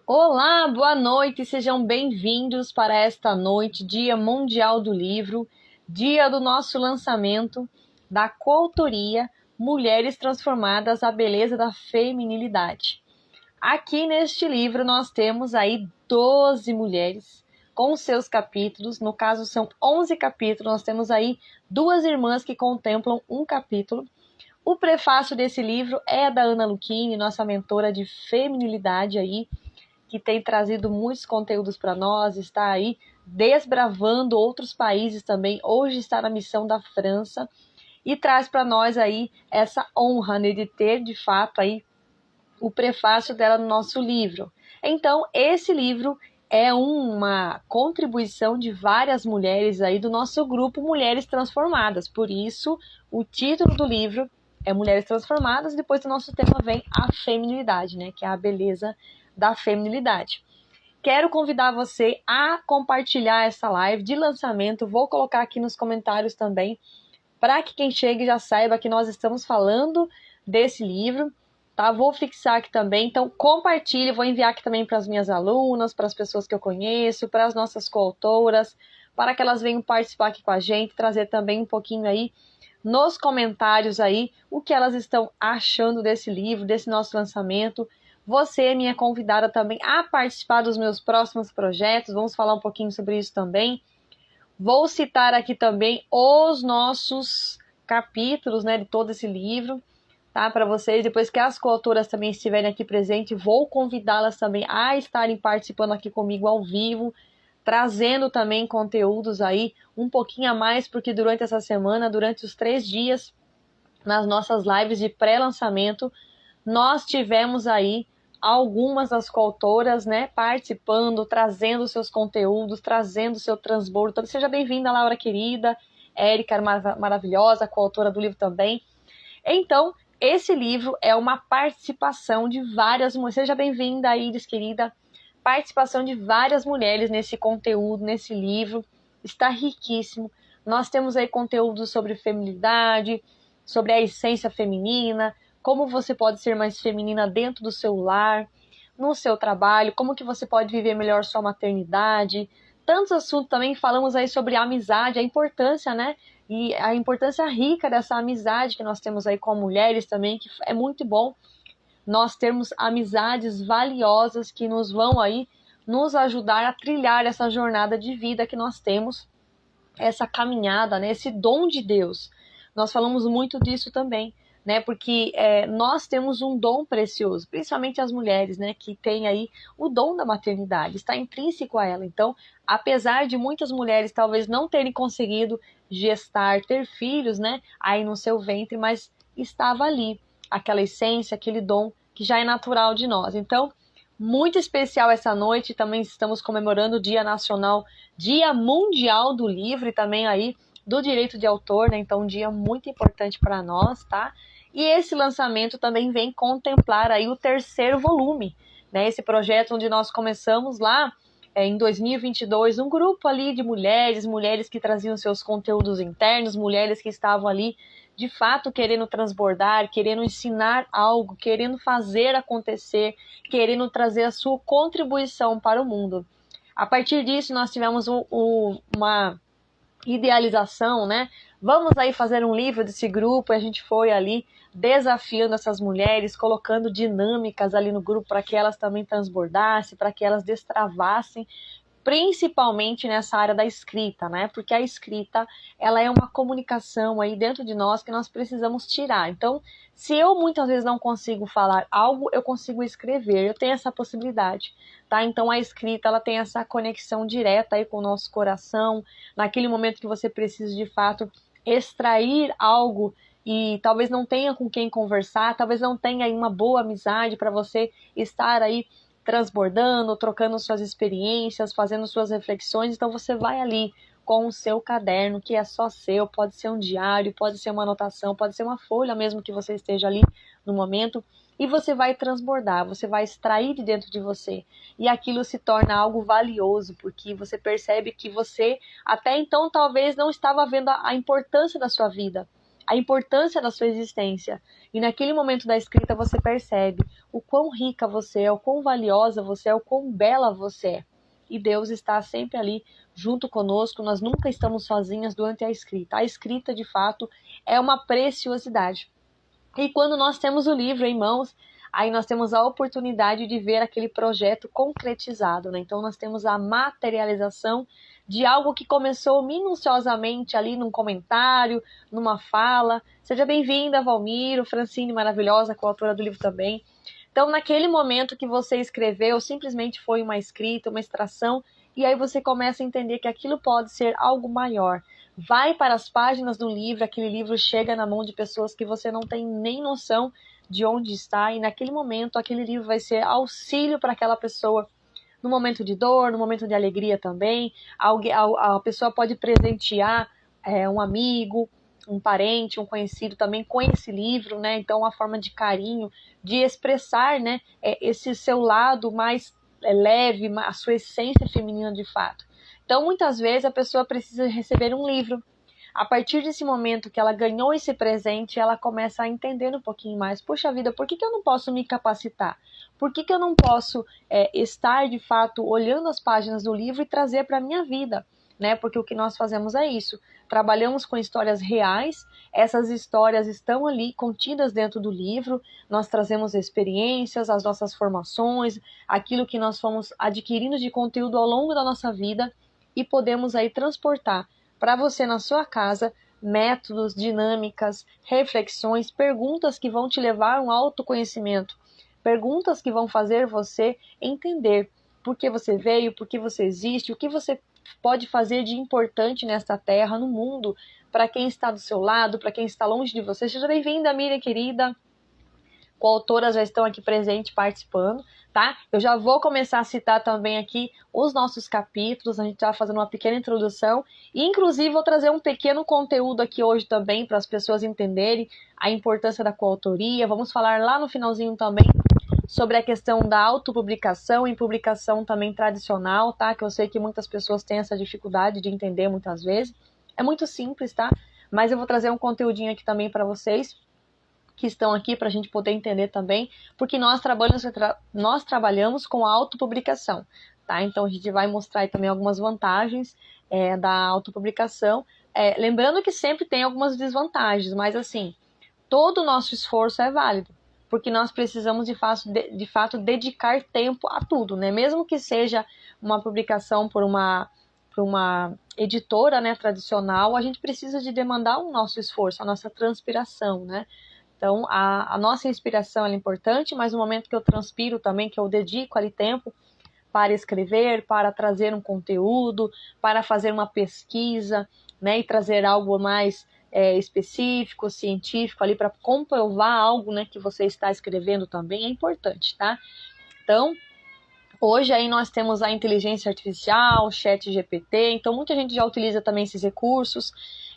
Olá, boa noite, sejam bem-vindos para esta noite, Dia Mundial do Livro, dia do nosso lançamento da coautoria Mulheres Transformadas, a Beleza da Feminilidade. Aqui neste livro nós temos aí 12 mulheres com seus capítulos, no caso são 11 capítulos, nós temos aí duas irmãs que contemplam um capítulo. O prefácio desse livro é da Ana Lucchini, nossa mentora de feminilidade aí, que tem trazido muitos conteúdos para nós, está aí desbravando outros países também, hoje está na missão da França e traz para nós aí essa honra, né, de ter de fato aí o prefácio dela no nosso livro. Então, esse livro é uma contribuição de várias mulheres aí do nosso grupo Mulheres Transformadas, por isso o título do livro é Mulheres Transformadas, e depois do nosso tema vem a feminilidade, né, que é a beleza da feminilidade. Quero convidar você a compartilhar essa live de lançamento, vou colocar aqui nos comentários também, para que quem chegue já saiba que nós estamos falando desse livro, tá? Vou fixar aqui também, então compartilhe, vou enviar aqui também para as minhas alunas, para as pessoas que eu conheço, para as nossas coautoras, para que elas venham participar aqui com a gente, trazer também um pouquinho aí nos comentários aí o que elas estão achando desse livro, desse nosso lançamento. Você é minha convidada também a participar dos meus próximos projetos, vamos falar um pouquinho sobre isso também. Vou citar aqui também os nossos capítulos, né, de todo esse livro, tá, para vocês. Depois que as coautoras também estiverem aqui presentes, vou convidá-las também a estarem participando aqui comigo ao vivo, trazendo também conteúdos aí um pouquinho a mais, porque durante essa semana, durante os 3 dias, nas nossas lives de pré-lançamento, nós tivemos aí algumas das coautoras, né, participando, trazendo seus conteúdos, trazendo seu transbordo. Então, seja bem-vinda, Laura querida, Érica maravilhosa, coautora do livro também. Então, esse livro é uma participação de várias mulheres. Seja bem-vinda, Iris querida. Participação de várias mulheres nesse conteúdo, nesse livro. Está riquíssimo. Nós temos aí conteúdo sobre feminilidade, sobre a essência feminina, como você pode ser mais feminina dentro do seu lar, no seu trabalho, como que você pode viver melhor sua maternidade. Tantos assuntos também, falamos aí sobre a amizade, a importância, né? E a importância rica dessa amizade que nós temos aí com mulheres também, que é muito bom nós termos amizades valiosas que nos vão aí nos ajudar a trilhar essa jornada de vida que nós temos, essa caminhada, né? Esse dom de Deus. Nós falamos muito disso também, né? Porque nós temos um dom precioso, principalmente as mulheres, né? Que tem aí o dom da maternidade, está intrínseco a ela. Então, apesar de muitas mulheres talvez não terem conseguido gestar, ter filhos, né? Aí no seu ventre, mas estava ali aquela essência, aquele dom que já é natural de nós. Então, muito especial essa noite, também estamos comemorando o Dia Nacional, Dia Mundial do Livro e também aí do Direito de Autor, né? Então um dia muito importante para nós, tá? E esse lançamento também vem contemplar aí o 3º volume, né? Esse projeto onde nós começamos lá em 2022, um grupo ali de mulheres que traziam seus conteúdos internos, mulheres que estavam ali de fato querendo transbordar, querendo ensinar algo, querendo fazer acontecer, querendo trazer a sua contribuição para o mundo. A partir disso, nós tivemos uma idealização, né? Vamos aí fazer um livro desse grupo, e a gente foi ali desafiando essas mulheres, colocando dinâmicas ali no grupo para que elas também transbordassem, para que elas destravassem, principalmente nessa área da escrita, né? Porque a escrita, ela é uma comunicação aí dentro de nós que nós precisamos tirar. Então, se eu muitas vezes não consigo falar algo, eu consigo escrever, eu tenho essa possibilidade, tá? Então, a escrita, ela tem essa conexão direta aí com o nosso coração, naquele momento que você precisa, de fato, extrair algo e talvez não tenha com quem conversar, talvez não tenha aí uma boa amizade para você estar aí transbordando, trocando suas experiências, fazendo suas reflexões. Então você vai ali com o seu caderno, que é só seu, pode ser um diário, pode ser uma anotação, pode ser uma folha mesmo que você esteja ali no momento, e você vai transbordar, você vai extrair de dentro de você, e aquilo se torna algo valioso, porque você percebe que você até então talvez não estava vendo a importância da sua vida, a importância da sua existência. E naquele momento da escrita você percebe o quão rica você é, o quão valiosa você é, o quão bela você é. E Deus está sempre ali junto conosco, nós nunca estamos sozinhas durante a escrita. A escrita, de fato, é uma preciosidade. E quando nós temos o livro em mãos, aí nós temos a oportunidade de ver aquele projeto concretizado, né? Então nós temos a materialização de algo que começou minuciosamente ali num comentário, numa fala. Seja bem-vinda, Valmiro, Francine maravilhosa, coautora do livro também. Então, naquele momento que você escreveu, simplesmente foi uma escrita, uma extração, e aí você começa a entender que aquilo pode ser algo maior. Vai para as páginas do livro, aquele livro chega na mão de pessoas que você não tem nem noção de onde está, e naquele momento aquele livro vai ser auxílio para aquela pessoa, no momento de dor, no momento de alegria também. A pessoa pode presentear um amigo, um parente, um conhecido também com esse livro, né? Então, uma forma de carinho, de expressar, né, esse seu lado mais leve, a sua essência feminina de fato. Então, muitas vezes a pessoa precisa receber um livro. A partir desse momento que ela ganhou esse presente, ela começa a entender um pouquinho mais. Poxa vida, por que eu não posso me capacitar? Por que eu não posso estar, de fato, olhando as páginas do livro e trazer para a minha vida? Né? Porque o que nós fazemos é isso. Trabalhamos com histórias reais, essas histórias estão ali contidas dentro do livro, nós trazemos experiências, as nossas formações, aquilo que nós fomos adquirindo de conteúdo ao longo da nossa vida e podemos aí transportar para você na sua casa métodos, dinâmicas, reflexões, perguntas que vão te levar a um autoconhecimento, perguntas que vão fazer você entender por que você veio, por que você existe, o que você pode fazer de importante nesta terra, no mundo, para quem está do seu lado, para quem está longe de você. Seja bem-vinda, Miriam, querida. Coautoras já estão aqui presentes, participando, tá? Eu já vou começar a citar também aqui os nossos capítulos, a gente está fazendo uma pequena introdução, e inclusive vou trazer um pequeno conteúdo aqui hoje também, para as pessoas entenderem a importância da coautoria. Vamos falar lá no finalzinho também sobre a questão da autopublicação e publicação também tradicional, tá? Que eu sei que muitas pessoas têm essa dificuldade de entender muitas vezes. É muito simples, tá? Mas eu vou trazer um conteúdinho aqui também para vocês que estão aqui para a gente poder entender também, porque nós trabalhamos com a autopublicação, tá? Então a gente vai mostrar aí também algumas vantagens da autopublicação, lembrando que sempre tem algumas desvantagens, mas assim, todo o nosso esforço é válido, porque nós precisamos de fato dedicar tempo a tudo, né? Mesmo que seja uma publicação por uma editora, né, tradicional, a gente precisa de demandar o nosso esforço, a nossa transpiração, né? Então, a nossa inspiração é importante, mas no momento que eu transpiro também, que eu dedico ali tempo para escrever, para trazer um conteúdo, para fazer uma pesquisa, né, e trazer algo mais específico, científico ali para comprovar algo, né, que você está escrevendo também é importante, tá? Então, hoje aí nós temos a inteligência artificial, o ChatGPT, então muita gente já utiliza também esses recursos.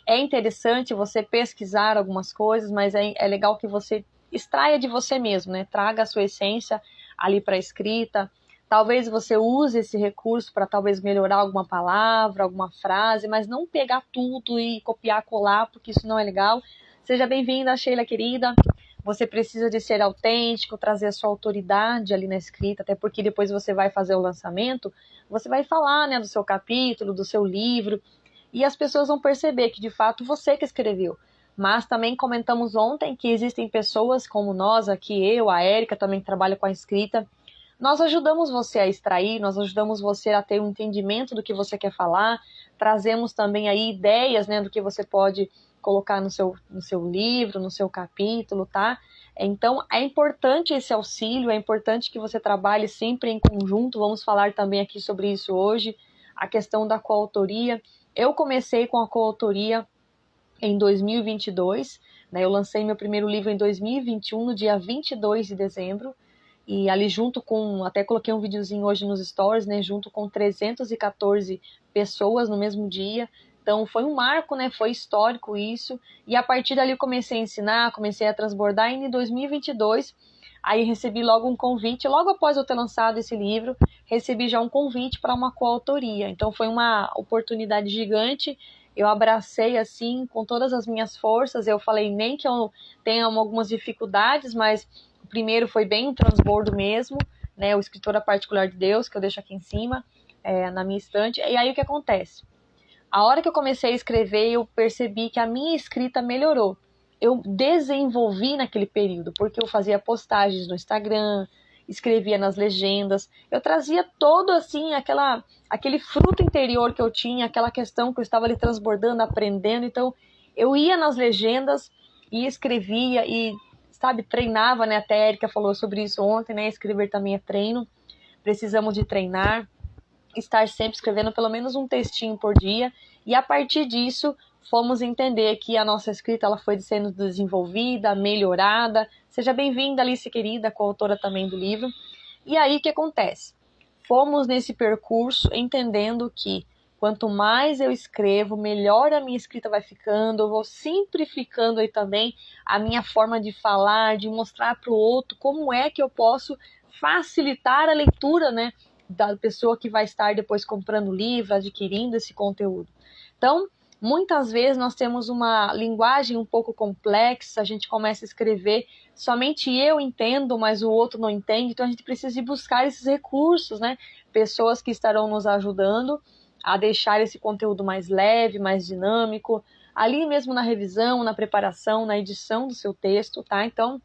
É interessante você pesquisar algumas coisas, mas é legal que você extraia de você mesmo, né? Traga a sua essência ali para a escrita. Talvez você use esse recurso para talvez melhorar alguma palavra, alguma frase, mas não pegar tudo e copiar, colar, porque isso não é legal. Seja bem-vinda, Sheila querida. Você precisa de ser autêntico, trazer a sua autoridade ali na escrita, até porque depois você vai fazer o lançamento, você vai falar, né, do seu capítulo, do seu livro, e as pessoas vão perceber que de fato você que escreveu. Mas também comentamos ontem que existem pessoas como nós aqui, eu, a Érica, também que trabalha com a escrita. Nós ajudamos você a extrair, nós ajudamos você a ter um entendimento do que você quer falar, trazemos também aí ideias, né, do que você pode colocar no seu livro, no seu capítulo, tá? Então, é importante esse auxílio, é importante que você trabalhe sempre em conjunto, vamos falar também aqui sobre isso hoje, a questão da coautoria. Eu comecei com a coautoria em 2022, né? Eu lancei meu primeiro livro em 2021, no dia 22 de dezembro, e ali junto com, até coloquei um videozinho hoje nos stories, né? Junto com 314 pessoas no mesmo dia. Então foi um marco, né? Foi histórico isso. E a partir dali eu comecei a ensinar, comecei a transbordar. E em 2022, aí recebi logo um convite, logo após eu ter lançado esse livro, recebi já um convite para uma coautoria. Então foi uma oportunidade gigante eu abracei assim com todas as minhas forças. Eu falei nem que eu tenha algumas dificuldades, mas o primeiro foi bem um transbordo mesmo, né? O Escritora Particular de Deus, que eu deixo aqui em cima, na minha estante. E aí o que acontece? A hora que eu comecei a escrever, eu percebi que a minha escrita melhorou. Eu desenvolvi naquele período, porque eu fazia postagens no Instagram, escrevia nas legendas, eu trazia todo assim, aquele fruto interior que eu tinha, aquela questão que eu estava ali transbordando, aprendendo. Então eu ia nas legendas e escrevia e, sabe, treinava, né? Até a Erika falou sobre isso ontem, né? Escrever também é treino, precisamos de treinar, estar sempre escrevendo pelo menos um textinho por dia, e a partir disso fomos entender que a nossa escrita ela foi sendo desenvolvida, melhorada. Seja bem-vinda, Alice querida, coautora também do livro. E aí o que acontece? Fomos nesse percurso entendendo que quanto mais eu escrevo, melhor a minha escrita vai ficando, eu vou simplificando aí também a minha forma de falar, de mostrar para o outro como é que eu posso facilitar a leitura, né, da pessoa que vai estar depois comprando o livro, adquirindo esse conteúdo. Então, muitas vezes nós temos uma linguagem um pouco complexa, a gente começa a escrever, somente eu entendo, mas o outro não entende, então a gente precisa de buscar esses recursos, né? Pessoas que estarão nos ajudando a deixar esse conteúdo mais leve, mais dinâmico, ali mesmo na revisão, na preparação, na edição do seu texto, tá? Então,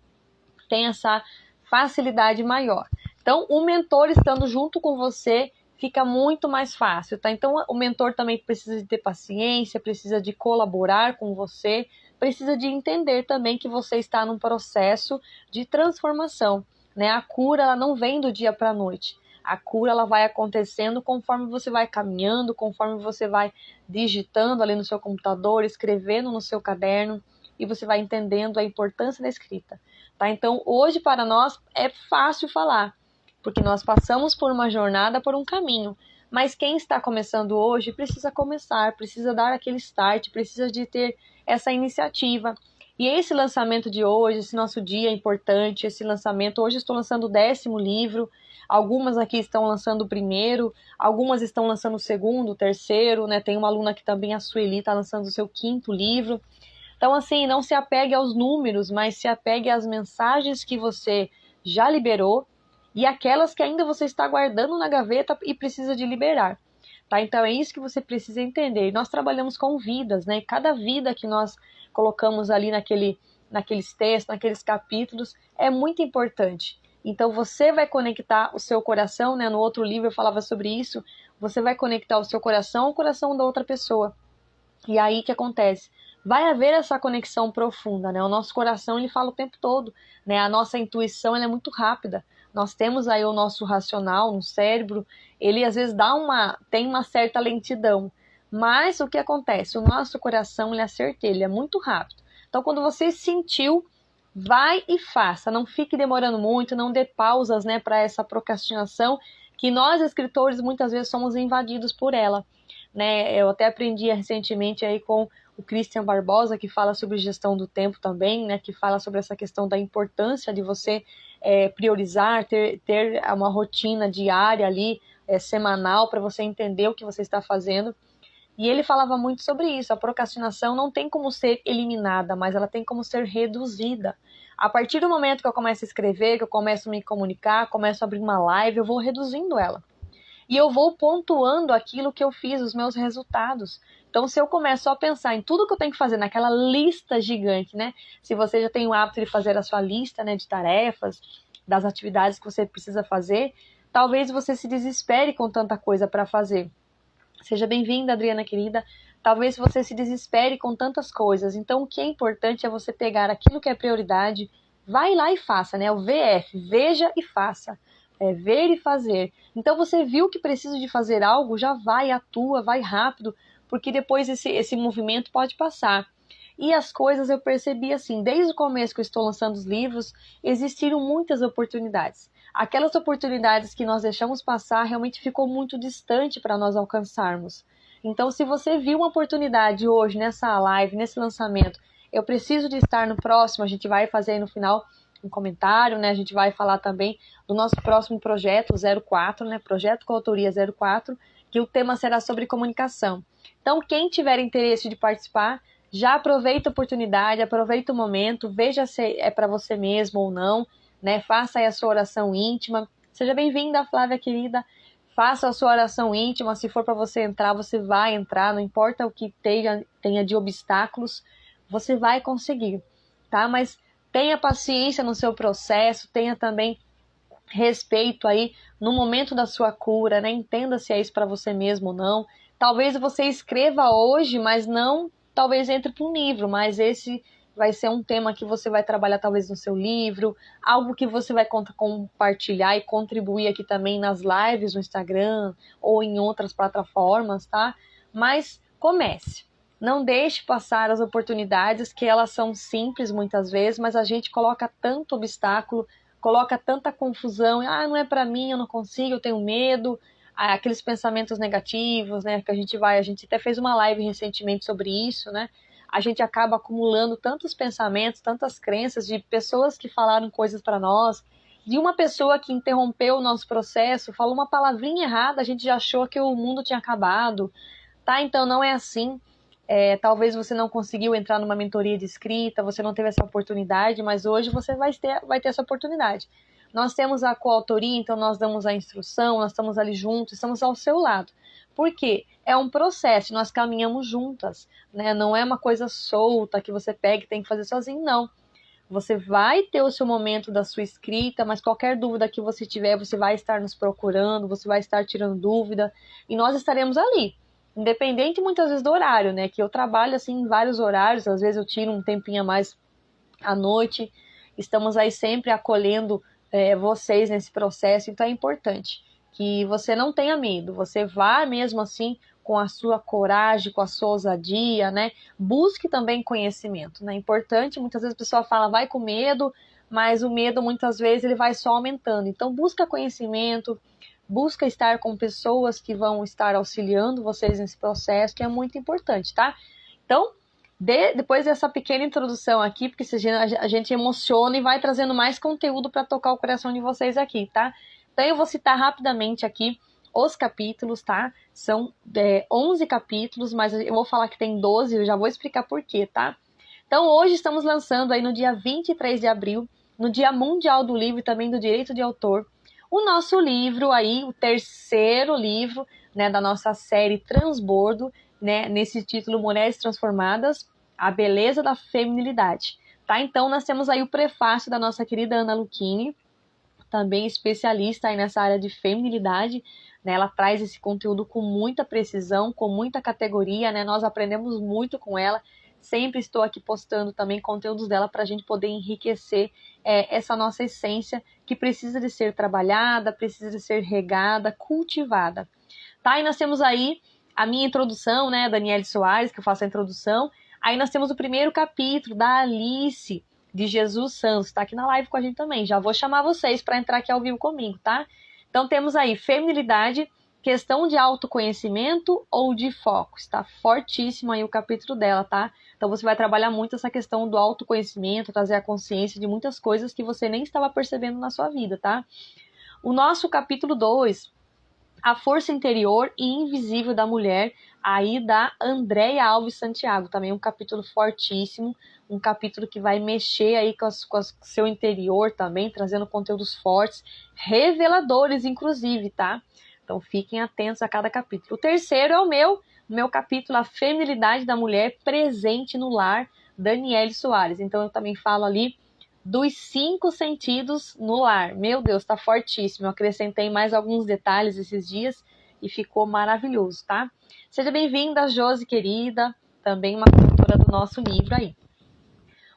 tem essa facilidade maior. Então, o mentor estando junto com você fica muito mais fácil, tá? Então, o mentor também precisa de ter paciência, precisa de colaborar com você, precisa de entender também que você está num processo de transformação, né? A cura, ela não vem do dia para a noite. A cura, ela vai acontecendo conforme você vai caminhando, conforme você vai digitando ali no seu computador, escrevendo no seu caderno, e você vai entendendo a importância da escrita, tá? Então, hoje para nós é fácil falar, porque nós passamos por uma jornada, por um caminho. Mas quem está começando hoje precisa começar, precisa dar aquele start, precisa de ter essa iniciativa. E esse lançamento de hoje, esse nosso dia importante, esse lançamento, hoje estou lançando o 10º livro, algumas aqui estão lançando o primeiro, algumas estão lançando o segundo, o terceiro, né? Tem uma aluna aqui também, a Sueli, está lançando o seu 5º livro. Então, assim, não se apegue aos números, mas se apegue às mensagens que você já liberou, e aquelas que ainda você está guardando na gaveta e precisa de liberar, tá? Então é isso que você precisa entender. Nós trabalhamos com vidas, né? E cada vida que nós colocamos ali naqueles textos, naqueles capítulos, é muito importante. Então você vai conectar o seu coração, né? No outro livro eu falava sobre isso. Você vai conectar o seu coração ao coração da outra pessoa. E aí o que acontece? Vai haver essa conexão profunda, né? O nosso coração, ele fala o tempo todo, né? A nossa intuição, ela é muito rápida. Nós temos aí o nosso racional no cérebro, ele às vezes tem uma certa lentidão. Mas o que acontece? O nosso coração, ele é certeiro, ele é muito rápido. Então, quando você sentiu, vai e faça. Não fique demorando muito, não dê pausas, né, para essa procrastinação, que nós, escritores, muitas vezes somos invadidos por ela, né? Eu até aprendi recentemente aí com o Christian Barbosa, que fala sobre gestão do tempo também, né, que fala sobre essa questão da importância de você priorizar, ter uma rotina diária ali, semanal, para você entender o que você está fazendo. E ele falava muito sobre isso. A procrastinação não tem como ser eliminada, mas ela tem como ser reduzida. A partir do momento que eu começo a escrever, que eu começo a me comunicar, começo a abrir uma live, eu vou reduzindo ela. E eu vou pontuando aquilo que eu fiz, os meus resultados. Então, se eu começo a pensar em tudo que eu tenho que fazer, naquela lista gigante, né? Se você já tem o hábito de fazer a sua lista, né, de tarefas, das atividades que você precisa fazer, talvez você se desespere com tanta coisa para fazer. Seja bem-vinda, Adriana querida. Talvez você se desespere com tantas coisas. Então, o que é importante é você pegar aquilo que é prioridade, vai lá e faça, né? O VF, veja e faça. Ver e fazer. Então, você viu que precisa de fazer algo, já vai, atua, vai rápido, porque depois esse movimento pode passar. E as coisas eu percebi assim, desde o começo que eu estou lançando os livros, existiram muitas oportunidades. Aquelas oportunidades que nós deixamos passar realmente ficou muito distante para nós alcançarmos. Então, se você viu uma oportunidade hoje nessa live, nesse lançamento, eu preciso de estar no próximo, a gente vai fazer aí no final um comentário, né? A gente vai falar também do nosso próximo projeto, 04, né? Projeto Coautoria 04, que o tema será sobre comunicação. Então, quem tiver interesse de participar, já aproveita a oportunidade, aproveita o momento, veja se é para você mesmo ou não, né? Faça aí a sua oração íntima. Seja bem-vinda, Flávia querida. Faça a sua oração íntima. Se for para você entrar, você vai entrar. Não importa o que tenha de obstáculos, você vai conseguir, tá? Mas tenha paciência no seu processo, tenha também respeito aí no momento da sua cura, né? Entenda se é isso para você mesmo ou não. Talvez você escreva hoje, mas não, talvez entre para um livro, mas esse vai ser um tema que você vai trabalhar talvez no seu livro, algo que você vai compartilhar e contribuir aqui também nas lives no Instagram ou em outras plataformas, tá? Mas comece. Não deixe passar as oportunidades, que elas são simples muitas vezes, mas a gente coloca tanto obstáculo, coloca tanta confusão, não é para mim, eu não consigo, eu tenho medo, aqueles pensamentos negativos, né, que a gente até fez uma live recentemente sobre isso, né, a gente acaba acumulando tantos pensamentos, tantas crenças de pessoas que falaram coisas para nós, de uma pessoa que interrompeu o nosso processo, falou uma palavrinha errada, a gente já achou que o mundo tinha acabado, tá? Então não é assim. Talvez você não conseguiu entrar numa mentoria de escrita, você não teve essa oportunidade, mas hoje você vai ter essa oportunidade. Nós temos a coautoria, então nós damos a instrução, nós estamos ali juntos, estamos ao seu lado. Por quê? É um processo, nós caminhamos juntas, né? Não é uma coisa solta que você pega e tem que fazer sozinho, não. Você vai ter o seu momento da sua escrita, mas qualquer dúvida que você tiver, você vai estar nos procurando, você vai estar tirando dúvida, e nós estaremos ali. Independente muitas vezes do horário, né? Que eu trabalho assim em vários horários, às vezes eu tiro um tempinho a mais à noite. Estamos aí sempre acolhendo vocês nesse processo, então é importante que você não tenha medo, você vá mesmo assim com a sua coragem, com a sua ousadia, né? Busque também conhecimento, né? É importante, muitas vezes a pessoa fala, vai com medo, mas o medo muitas vezes ele vai só aumentando. Então busca conhecimento, busca estar com pessoas que vão estar auxiliando vocês nesse processo, que é muito importante, tá? Então, depois dessa pequena introdução aqui, porque a gente emociona e vai trazendo mais conteúdo para tocar o coração de vocês aqui, tá? Então, eu vou citar rapidamente aqui os capítulos, tá? São 11 capítulos, mas eu vou falar que tem 12, eu já vou explicar por quê, tá? Então, hoje estamos lançando aí no dia 23 de abril, no Dia Mundial do Livro e também do Direito de Autor, o nosso livro aí, o terceiro livro, né, da nossa série Transbordo, né, nesse título Mulheres Transformadas, a beleza da feminilidade, tá? Então nós temos aí o prefácio da nossa querida Ana Lucchini, também especialista aí nessa área de feminilidade, né? Ela traz esse conteúdo com muita precisão, com muita categoria, né? Nós aprendemos muito com ela. Sempre estou aqui postando também conteúdos dela para a gente poder enriquecer essa nossa essência que precisa de ser trabalhada, precisa de ser regada, cultivada. Tá? E nós temos aí a minha introdução, né, Daniele Soares, que eu faço a introdução. Aí nós temos o primeiro capítulo da Alice de Jesus Santos, tá aqui na live com a gente também. Já vou chamar vocês para entrar aqui ao vivo comigo, tá? Então temos aí feminilidade, questão de autoconhecimento ou de foco. Está fortíssimo aí o capítulo dela, tá? Então você vai trabalhar muito essa questão do autoconhecimento, trazer a consciência de muitas coisas que você nem estava percebendo na sua vida, tá? O nosso capítulo 2, a força interior e invisível da mulher, aí da Andréia Alves Santiago, também um capítulo fortíssimo, um capítulo que vai mexer aí com o seu interior também, trazendo conteúdos fortes, reveladores inclusive, tá? Então fiquem atentos a cada capítulo. O terceiro é o meu capítulo, a feminilidade da mulher presente no lar, Daniele Soares. Então eu também falo ali dos 5 sentidos no lar. Meu Deus, tá fortíssimo. Eu acrescentei mais alguns detalhes esses dias e ficou maravilhoso, tá? Seja bem-vinda, Josi, querida, também uma autora do nosso livro aí.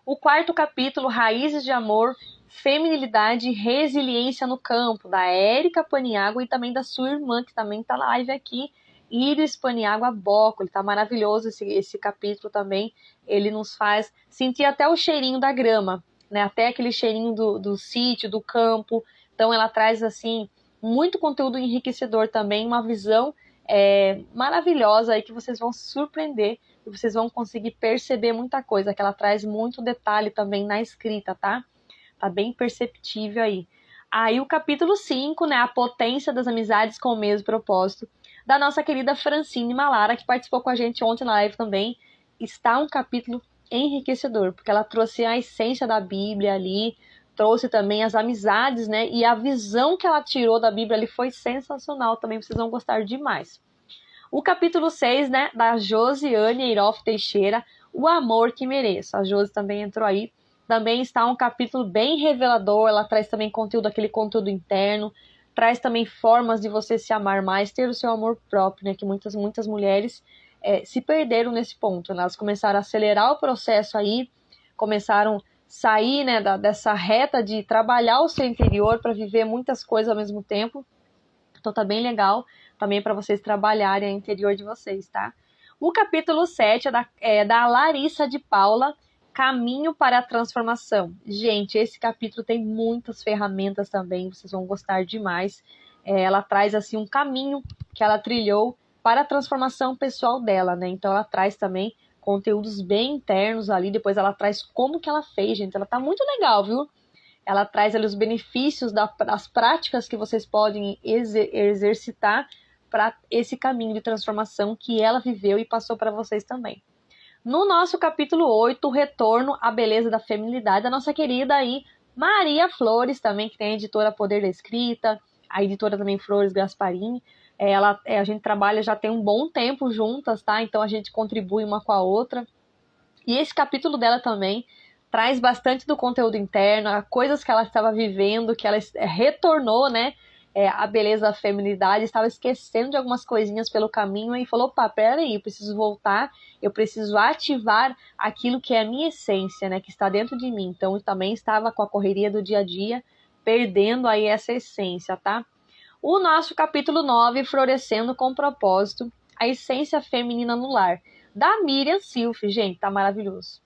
O quarto capítulo, Raízes de Amor, Feminilidade e Resiliência no Campo, da Érica Paniagua e também da sua irmã, que também tá na live aqui, Iris Paniagua Bocco. Ele tá maravilhoso esse capítulo também. Ele nos faz sentir até o cheirinho da grama, né? Até aquele cheirinho do sítio, do campo. Então ela traz assim muito conteúdo enriquecedor também, uma visão maravilhosa aí que vocês vão se surpreender e vocês vão conseguir perceber muita coisa, que ela traz muito detalhe também na escrita, tá? Tá bem perceptível aí. Aí o capítulo 5, né, a potência das amizades com o mesmo propósito, da nossa querida Francine Malara, que participou com a gente ontem na live também. Está um capítulo enriquecedor, porque ela trouxe a essência da Bíblia ali, trouxe também as amizades, né? E a visão que ela tirou da Bíblia ali foi sensacional também, vocês vão gostar demais. O capítulo 6, né, da Josiane Eiroff Teixeira, O Amor que Mereço. A Josi também entrou aí. Também está um capítulo bem revelador, ela traz também conteúdo, aquele conteúdo interno, traz também formas de você se amar mais, ter o seu amor próprio, né, que muitas mulheres se perderam nesse ponto, né? Elas começaram a acelerar o processo aí, começaram a sair, né, dessa reta de trabalhar o seu interior para viver muitas coisas ao mesmo tempo. Então tá bem legal também para vocês trabalharem o interior de vocês, tá? O capítulo 7 é da Larissa de Paula, Caminho para a Transformação. Gente, esse capítulo tem muitas ferramentas também, vocês vão gostar demais. Ela traz assim um caminho que ela trilhou para a transformação pessoal dela, né? Então ela traz também conteúdos bem internos ali, depois ela traz como que ela fez, gente. Ela tá muito legal, viu? Ela traz ali os benefícios das práticas que vocês podem exercitar para esse caminho de transformação que ela viveu e passou para vocês também. No nosso capítulo 8, o retorno à beleza da feminilidade, da nossa querida aí Maria Flores, também, que tem a editora Poder da Escrita, a editora também Flores Gasparini. A gente trabalha já tem um bom tempo juntas, tá? Então a gente contribui uma com a outra. E esse capítulo dela também traz bastante do conteúdo interno, coisas que ela estava vivendo, que ela retornou, né? A beleza da feminilidade, estava esquecendo de algumas coisinhas pelo caminho e falou, opa, peraí, eu preciso voltar, eu preciso ativar aquilo que é a minha essência, né, que está dentro de mim. Então, eu também estava com a correria do dia a dia, perdendo aí essa essência, tá? O nosso capítulo 9, Florescendo com Propósito, a essência feminina no lar, da Miriam Silf, gente, tá maravilhoso.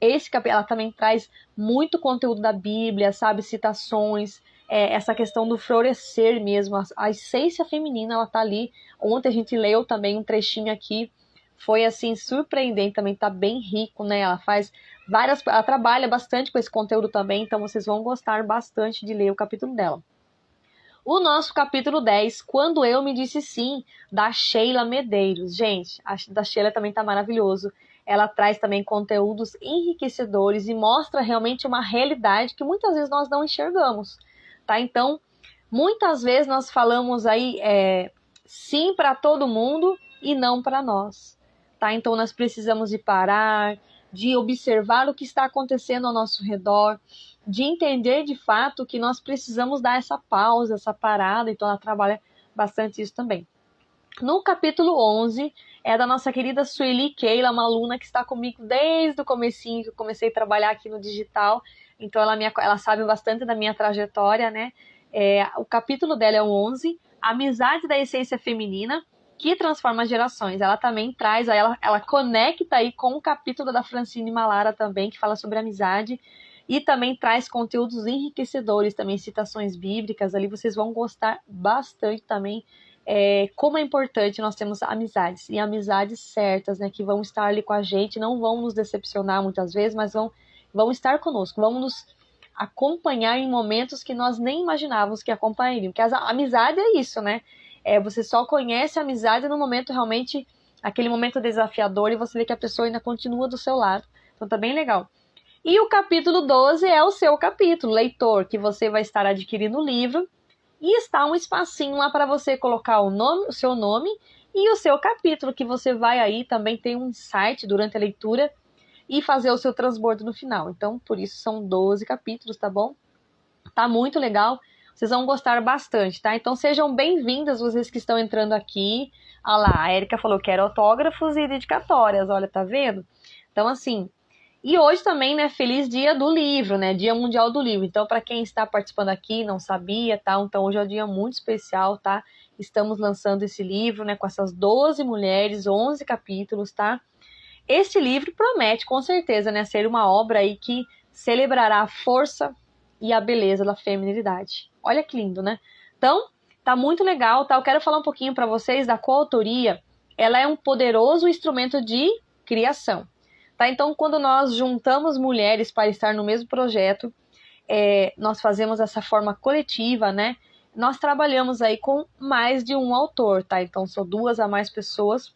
Esse capítulo, ela também traz muito conteúdo da Bíblia, sabe, citações, essa questão do florescer mesmo, a essência feminina, ela tá ali. Ontem a gente leu também um trechinho aqui, foi assim, surpreendente também, tá bem rico, né, ela trabalha bastante com esse conteúdo também, então vocês vão gostar bastante de ler o capítulo dela. O nosso capítulo 10, Quando Eu Me Disse Sim, da Sheila Medeiros. Gente, a da Sheila também tá maravilhoso. Ela traz também conteúdos enriquecedores e mostra realmente uma realidade que muitas vezes nós não enxergamos, tá? Então, muitas vezes nós falamos aí sim para todo mundo e não para nós, tá? Então, nós precisamos de parar, de observar o que está acontecendo ao nosso redor, de entender de fato que nós precisamos dar essa pausa, essa parada. Então ela trabalha bastante isso também. No capítulo 11 é da nossa querida Sueli Keila, uma aluna que está comigo desde o comecinho, que eu comecei a trabalhar aqui no digital. Então ela sabe bastante da minha trajetória, né? O capítulo dela é o 11, Amizade da Essência Feminina, que transforma gerações. Ela também traz, ela conecta aí com o capítulo da Francine Malara também, que fala sobre amizade. E também traz conteúdos enriquecedores, também citações bíblicas. Ali vocês vão gostar bastante também. Como é importante nós termos amizades. E amizades certas, né? Que vão estar ali com a gente, não vão nos decepcionar muitas vezes, mas vão estar conosco. Vão nos acompanhar em momentos que nós nem imaginávamos que acompanhariam. Porque a amizade é isso, né? Você só conhece a amizade no momento realmente, aquele momento desafiador, e você vê que a pessoa ainda continua do seu lado. Então tá bem legal. E o capítulo 12 é o seu capítulo, leitor, que você vai estar adquirindo o livro. E está um espacinho lá para você colocar o seu nome e o seu capítulo, que você vai aí também ter um insight durante a leitura e fazer o seu transbordo no final. Então, por isso são 12 capítulos, tá bom? Tá muito legal. Vocês vão gostar bastante, tá? Então sejam bem-vindas vocês que estão entrando aqui. Olha lá, a Érica falou que era autógrafos e dedicatórias, olha, tá vendo? Então, assim... E hoje também, né, feliz dia do livro, né, Dia Mundial do Livro. Então, para quem está participando aqui, não sabia, tá? Então, hoje é um dia muito especial, tá? Estamos lançando esse livro, né, com essas 12 mulheres, 11 capítulos, tá? Esse livro promete, com certeza, né, ser uma obra aí que celebrará a força e a beleza da feminilidade. Olha que lindo, né? Então, tá muito legal, tá? Eu quero falar um pouquinho para vocês da coautoria. Ela é um poderoso instrumento de criação. Tá? Então, quando nós juntamos mulheres para estar no mesmo projeto, nós fazemos essa forma coletiva, né? nós trabalhamos aí com mais de um autor, tá? Então são 2 a mais pessoas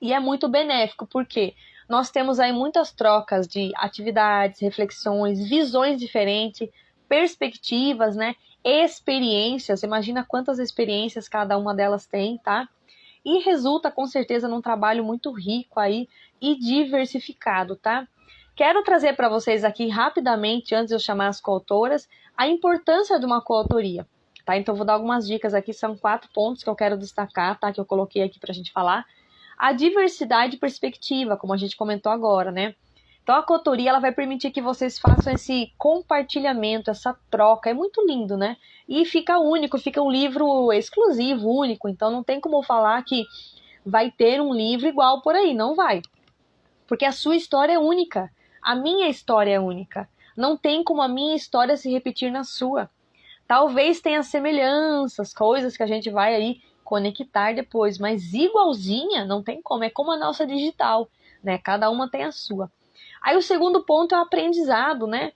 e é muito benéfico, porque nós temos aí muitas trocas de atividades, reflexões, visões diferentes, perspectivas, né? Experiências, imagina quantas experiências cada uma delas tem, tá? E resulta com certeza num trabalho muito rico aí e diversificado, tá? Quero trazer para vocês aqui rapidamente, antes de eu chamar as coautoras, a importância de uma coautoria, tá? Então vou dar algumas dicas aqui, são 4 pontos que eu quero destacar, tá? Que eu coloquei aqui pra gente falar. A diversidade de perspectiva, como a gente comentou agora, né? Então a coautoria, ela vai permitir que vocês façam esse compartilhamento, essa troca, é muito lindo, né? E fica único, fica um livro exclusivo, único, então não tem como falar que vai ter um livro igual por aí, não vai. Porque a sua história é única, a minha história é única. Não tem como a minha história se repetir na sua. Talvez tenha semelhanças, coisas que a gente vai aí conectar depois, mas igualzinha não tem como, é como a nossa digital, né? Cada uma tem a sua. Aí o segundo ponto é o aprendizado, né?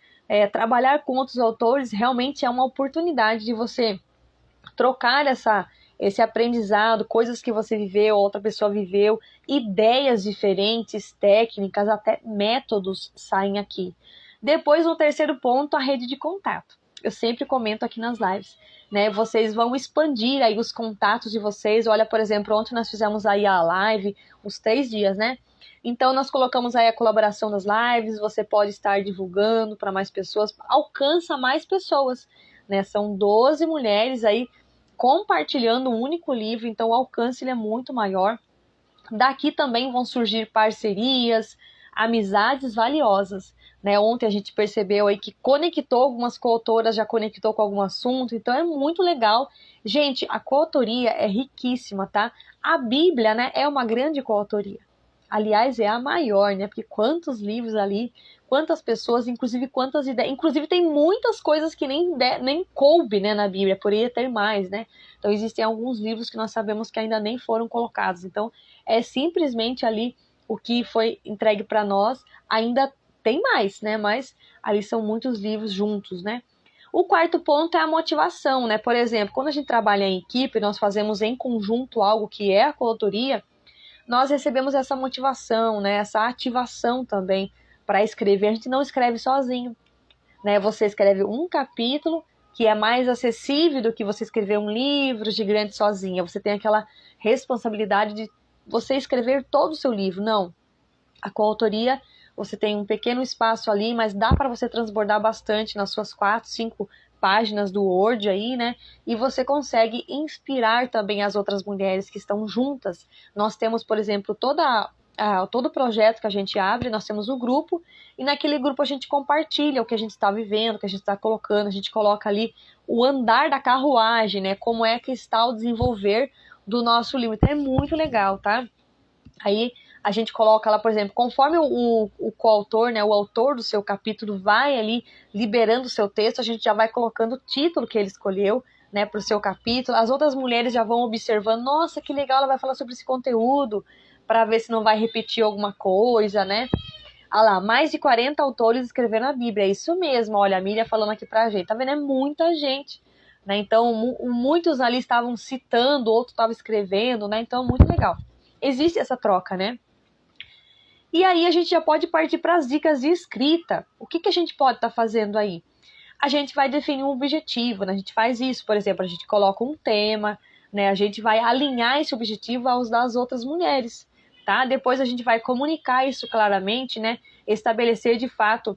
Trabalhar com outros autores realmente é uma oportunidade de você trocar esse aprendizado, coisas que você viveu, outra pessoa viveu, ideias diferentes, técnicas, até métodos saem aqui. Depois, no terceiro ponto, a rede de contato. Eu sempre comento aqui nas lives, né? Vocês vão expandir aí os contatos de vocês. Olha, por exemplo, ontem nós fizemos aí a live, os 3 dias, né? Então, nós colocamos aí a colaboração das lives, você pode estar divulgando para mais pessoas, alcança mais pessoas, né? São 12 mulheres aí compartilhando um único livro, então o alcance ele é muito maior. Daqui também vão surgir parcerias, amizades valiosas, né? Ontem a gente percebeu aí que conectou algumas coautoras, já conectou com algum assunto, então é muito legal. Gente, a coautoria é riquíssima, tá? A Bíblia, né, é uma grande coautoria. Aliás, é a maior, né? Porque quantos livros ali, quantas pessoas, inclusive quantas ideias. Inclusive tem muitas coisas que nem coube, né, na Bíblia, poderia ter mais, né? Então existem alguns livros que nós sabemos que ainda nem foram colocados. Então é simplesmente ali o que foi entregue para nós, ainda tem mais, né? Mas ali são muitos livros juntos, né? O quarto ponto é a motivação, né? Por exemplo, quando a gente trabalha em equipe, nós fazemos em conjunto algo que é a coautoria, nós recebemos essa motivação, né, essa ativação também para escrever. A gente não escreve sozinho, né? Você escreve um capítulo que é mais acessível do que você escrever um livro gigante sozinha. Você tem aquela responsabilidade de você escrever todo o seu livro. Não. A coautoria, você tem um pequeno espaço ali, mas dá para você transbordar bastante nas suas 4, 5 páginas do Word aí, né? E você consegue inspirar também as outras mulheres que estão juntas. Nós temos, por exemplo, todo projeto que a gente abre, nós temos o grupo, e naquele grupo a gente compartilha o que a gente está vivendo, o que a gente está colocando, a gente coloca ali o andar da carruagem, né? Como é que está o desenvolver do nosso livro. Então é muito legal, tá? Aí a gente coloca lá, por exemplo, conforme o coautor, né, o autor do seu capítulo vai ali liberando o seu texto, a gente já vai colocando o título que ele escolheu, né, para o seu capítulo. As outras mulheres já vão observando, nossa, que legal, ela vai falar sobre esse conteúdo, para ver se não vai repetir alguma coisa, né? Ah lá, mais de 40 autores escreveram a Bíblia, é isso mesmo, olha, a Miriam falando aqui pra gente, tá vendo? É muita gente, né? Então, muitos ali estavam citando, outros estavam escrevendo, né? Então, muito legal. Existe essa troca, né? E aí a gente já pode partir para as dicas de escrita. O que a gente pode estar fazendo aí? A gente vai definir um objetivo, né? A gente faz isso, por exemplo, a gente coloca um tema, né? A gente vai alinhar esse objetivo aos das outras mulheres, tá? Depois a gente vai comunicar isso claramente, né? Estabelecer de fato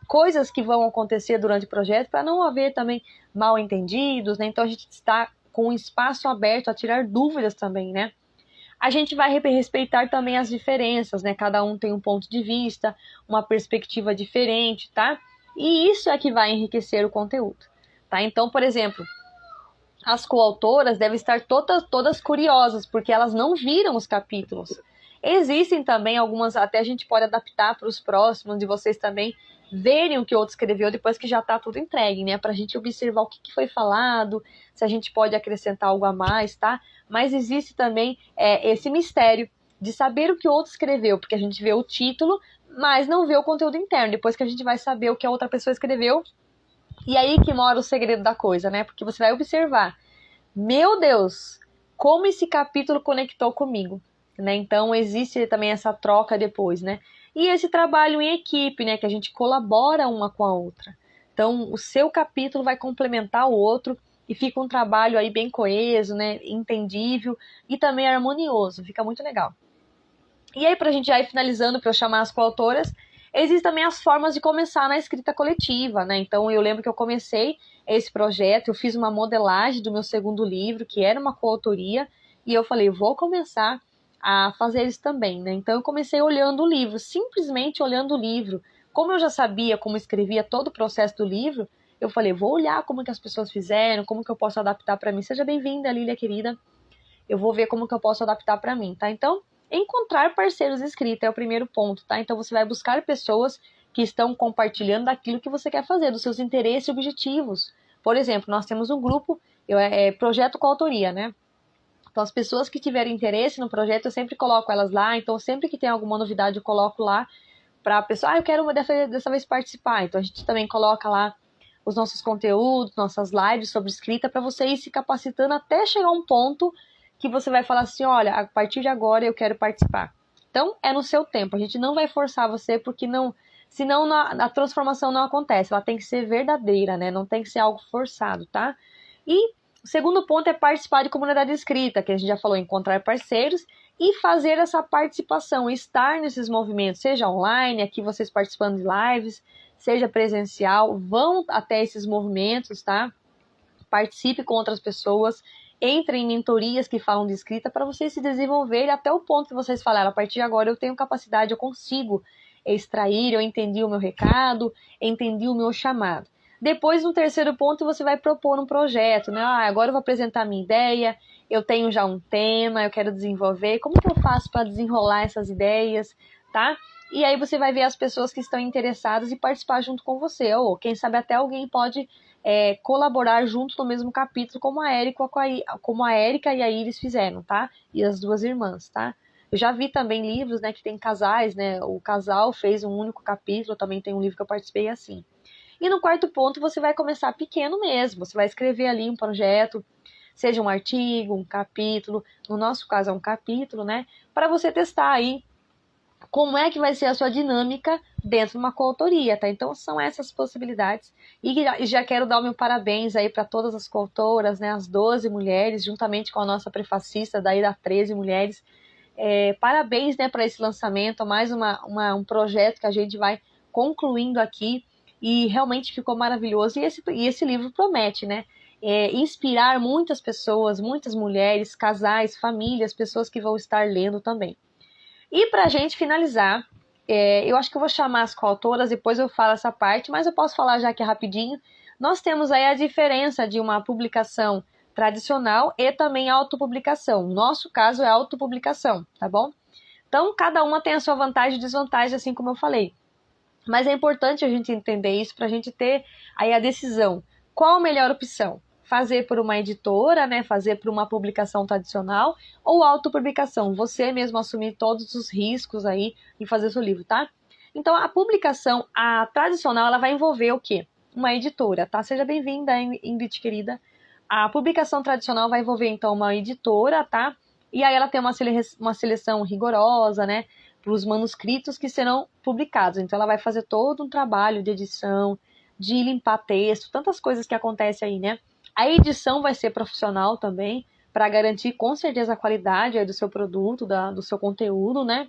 coisas que vão acontecer durante o projeto para não haver também mal entendidos, né? Então a gente está com um espaço aberto a tirar dúvidas também, né? A gente vai respeitar também as diferenças, né? Cada um tem um ponto de vista, uma perspectiva diferente, tá? E isso é que vai enriquecer o conteúdo, tá? Então, por exemplo, as coautoras devem estar todas curiosas, porque elas não viram os capítulos. Existem também algumas, até a gente pode adaptar para os próximos, de vocês também verem o que o outro escreveu depois que já está tudo entregue, né? Para a gente observar o que foi falado, se a gente pode acrescentar algo a mais, tá? Mas existe também esse mistério de saber o que o outro escreveu, porque a gente vê o título, mas não vê o conteúdo interno. Depois que a gente vai saber o que a outra pessoa escreveu, E aí que mora o segredo da coisa, né? Porque você vai observar, meu Deus, como esse capítulo conectou comigo, né? Então existe também essa troca depois, né? E esse trabalho em equipe, né? Que a gente colabora uma com a outra. Então o seu capítulo vai complementar o outro e fica um trabalho aí bem coeso, né? Entendível e também harmonioso. Fica muito legal. E aí, pra gente já ir finalizando, para eu chamar as coautoras, existem também as formas de começar na escrita coletiva, né? Então, eu lembro que eu comecei esse projeto, eu fiz uma modelagem do meu segundo livro, que era uma coautoria, e eu falei, vou começar a fazer isso também, né? Então, eu comecei olhando o livro, simplesmente olhando o livro. Como eu já sabia como escrevia todo o processo do livro, eu falei, vou olhar como que as pessoas fizeram, como que eu posso adaptar para mim. Seja bem-vinda, Lília querida. Eu vou ver como que eu posso adaptar para mim, tá? Então, encontrar parceiros de escrita é o primeiro ponto, tá? Então, você vai buscar pessoas que estão compartilhando daquilo que você quer fazer, dos seus interesses e objetivos. Por exemplo, nós temos um grupo, Projeto Coautoria, né? Então, as pessoas que tiverem interesse no projeto, eu sempre coloco elas lá. Então, sempre que tem alguma novidade, eu coloco lá para a pessoa, eu quero dessa vez participar. Então, a gente também coloca lá os nossos conteúdos, nossas lives sobre escrita, para você ir se capacitando até chegar a um ponto que você vai falar assim, olha, a partir de agora eu quero participar. Então, é no seu tempo, a gente não vai forçar você, porque senão a transformação não acontece, ela tem que ser verdadeira, né? Não tem que ser algo forçado, tá? E o segundo ponto é participar de comunidade escrita, que a gente já falou, encontrar parceiros e fazer essa participação, estar nesses movimentos, seja online, aqui vocês participando de lives, seja presencial, vão até esses movimentos, tá? Participe com outras pessoas, entre em mentorias que falam de escrita para vocês se desenvolverem até o ponto que vocês falaram, a partir de agora eu tenho capacidade, eu consigo extrair, eu entendi o meu recado, entendi o meu chamado. Depois, no terceiro ponto, você vai propor um projeto, né? Agora eu vou apresentar a minha ideia, eu tenho já um tema, eu quero desenvolver, como que eu faço para desenrolar essas ideias, tá? E aí você vai ver as pessoas que estão interessadas e participar junto com você, ou quem sabe até alguém pode colaborar junto no mesmo capítulo, como a Érica e a Iris fizeram, tá? E as duas irmãs, tá? Eu já vi também livros, né, que tem casais, né? O casal fez um único capítulo, também tem um livro que eu participei assim. E no quarto ponto, você vai começar pequeno mesmo. Você vai escrever ali um projeto, seja um artigo, um capítulo. No nosso caso é um capítulo, né? Para você testar aí como é que vai ser a sua dinâmica dentro de uma coautoria, tá? Então são essas possibilidades. E já quero dar o meu parabéns aí para todas as coautoras, né? As 12 mulheres, juntamente com a nossa prefacista, daí das 13 mulheres. Parabéns, né, para esse lançamento, mais um projeto que a gente vai concluindo aqui. E realmente ficou maravilhoso. E esse livro promete, né? Inspirar muitas pessoas, muitas mulheres, casais, famílias, pessoas que vão estar lendo também. E para a gente finalizar, eu acho que eu vou chamar as coautoras, depois eu falo essa parte, mas eu posso falar já aqui rapidinho. Nós temos aí a diferença de uma publicação tradicional e também autopublicação. No nosso caso é autopublicação, tá bom? Então, cada uma tem a sua vantagem e desvantagem, assim como eu falei. Mas é importante a gente entender isso para a gente ter aí a decisão. Qual a melhor opção? Fazer por uma editora, né? Fazer por uma publicação tradicional ou autopublicação? Você mesmo assumir todos os riscos aí e fazer seu livro, tá? Então, a publicação, a tradicional, ela vai envolver o quê? Uma editora, tá? Seja bem-vinda, Ingrid, querida. A publicação tradicional vai envolver, então, uma editora, tá? E aí ela tem uma seleção rigorosa, né? Para os manuscritos que serão publicados. Então, ela vai fazer todo um trabalho de edição, de limpar texto, tantas coisas que acontecem aí, né? A edição vai ser profissional também, para garantir com certeza a qualidade aí do seu produto, do seu conteúdo, né?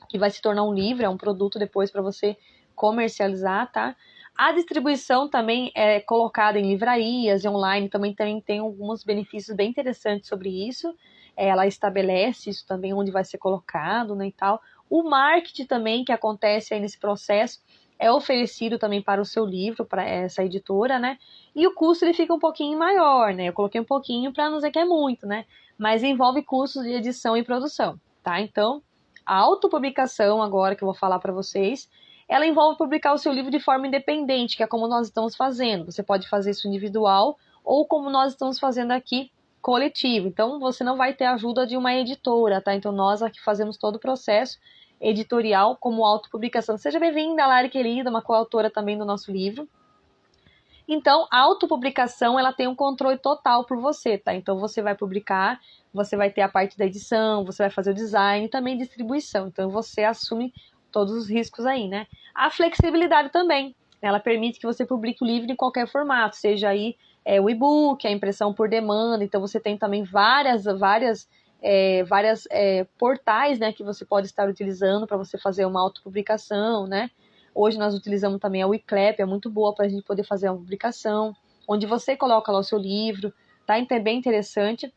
Que vai se tornar um livro, é um produto depois para você comercializar, tá? A distribuição também é colocada em livrarias e online, também tem alguns benefícios bem interessantes sobre isso. Ela estabelece isso também, onde vai ser colocado, né, e tal. O marketing também, que acontece aí nesse processo, é oferecido também para o seu livro, para essa editora, né? E o custo ele fica um pouquinho maior, né? Eu coloquei um pouquinho para não dizer que é muito, né? Mas envolve custos de edição e produção, tá? Então, a autopublicação, agora que eu vou falar para vocês, ela envolve publicar o seu livro de forma independente, que é como nós estamos fazendo. Você pode fazer isso individual ou como nós estamos fazendo aqui, coletivo. Então, você não vai ter a ajuda de uma editora, tá? Então, nós aqui fazemos todo o processo editorial como autopublicação. Seja bem-vinda, Lari querida, uma coautora também do nosso livro. Então, a autopublicação, ela tem um controle total por você, tá? Então, você vai publicar, você vai ter a parte da edição, você vai fazer o design e também distribuição. Então, você assume todos os riscos aí, né? A flexibilidade também, ela permite que você publique o livro em qualquer formato, seja aí o e-book, a impressão por demanda. Então, você tem também várias portais, né, que você pode estar utilizando para você fazer uma autopublicação, né? Hoje nós utilizamos também a Wiclap, é muito boa para a gente poder fazer uma publicação, onde você coloca lá o seu livro, tá? Então é bem interessante.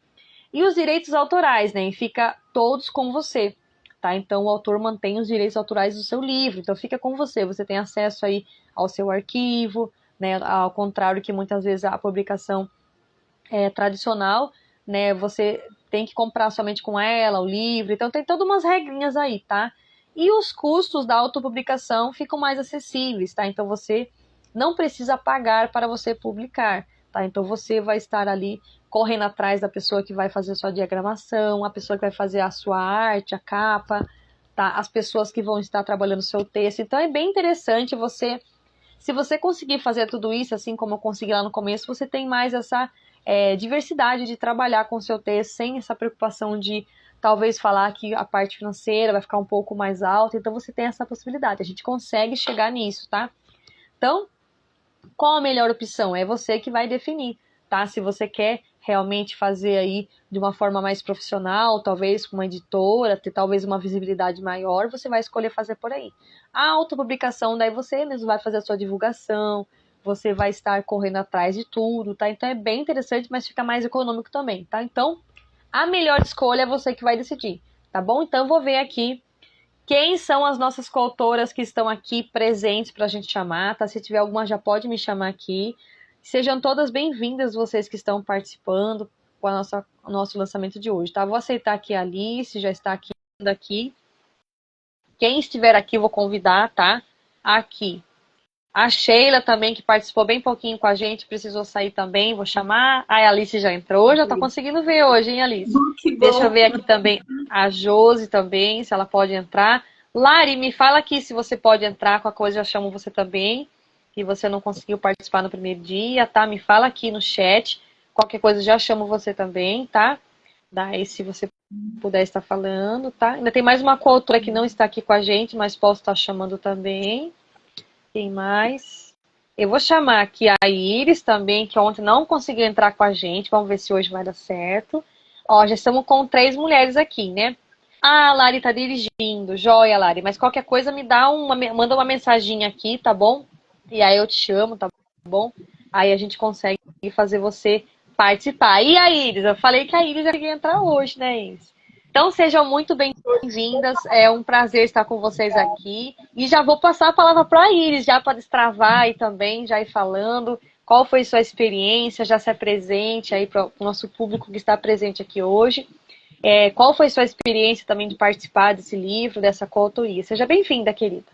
E os direitos autorais, né? Fica todos com você, tá? Então o autor mantém os direitos autorais do seu livro, então fica com você. Você tem acesso aí ao seu arquivo, né? Ao contrário que muitas vezes a publicação tradicional, né? Você tem que comprar somente com ela o livro, então tem todas umas regrinhas aí, tá? E os custos da autopublicação ficam mais acessíveis, tá? Então você não precisa pagar para você publicar, tá? Então você vai estar ali correndo atrás da pessoa que vai fazer a sua diagramação, a pessoa que vai fazer a sua arte, a capa, tá? As pessoas que vão estar trabalhando o seu texto. Então é bem interessante você, se você conseguir fazer tudo isso, assim como eu consegui lá no começo, você tem mais essa diversidade de trabalhar com o seu texto sem essa preocupação de talvez falar que a parte financeira vai ficar um pouco mais alta, então você tem essa possibilidade, a gente consegue chegar nisso, tá? Então, qual a melhor opção? É você que vai definir, tá? Se você quer realmente fazer aí de uma forma mais profissional, talvez com uma editora, ter talvez uma visibilidade maior, você vai escolher fazer por aí. A autopublicação, daí você mesmo vai fazer a sua divulgação, você vai estar correndo atrás de tudo, tá? Então é bem interessante, mas fica mais econômico também, tá? Então, a melhor escolha é você que vai decidir, tá bom? Então, eu vou ver aqui quem são as nossas coautoras que estão aqui presentes para a gente chamar, tá? Se tiver alguma, já pode me chamar aqui. Sejam todas bem-vindas vocês que estão participando com o nosso lançamento de hoje, tá? Vou aceitar aqui a Alice, já está aqui. Quem estiver aqui, eu vou convidar, tá? Aqui. A Sheila também, que participou bem pouquinho com a gente, precisou sair também, vou chamar. A Alice já entrou, já tá conseguindo ver hoje, hein, Alice? Deixa eu ver aqui também a Josi também, se ela pode entrar. Lari, me fala aqui se você pode entrar, com a coisa já chamo você também, que você não conseguiu participar no primeiro dia, tá? Me fala aqui no chat, qualquer coisa já chamo você também, tá? Daí se você puder estar falando, tá? Ainda tem mais uma coautora que não está aqui com a gente, mas posso estar chamando também. Quem mais? Eu vou chamar aqui a Iris também, que ontem não conseguiu entrar com a gente. Vamos ver se hoje vai dar certo. Ó, já estamos com 3 mulheres aqui, né? Ah, a Lari tá dirigindo. Joia, Lari. Mas qualquer coisa manda uma mensagem aqui, tá bom? E aí eu te chamo, tá bom? Aí a gente consegue fazer você participar. E a Iris? Eu falei que a Iris ia entrar hoje, né, Iris? Então sejam muito bem-vindas, é um prazer estar com vocês aqui. E já vou passar a palavra para a Iris, já para destravar e também já ir falando qual foi sua experiência, já se apresente aí para o nosso público que está presente aqui hoje. Qual foi sua experiência também de participar desse livro, dessa coautoria? Seja bem-vinda, querida.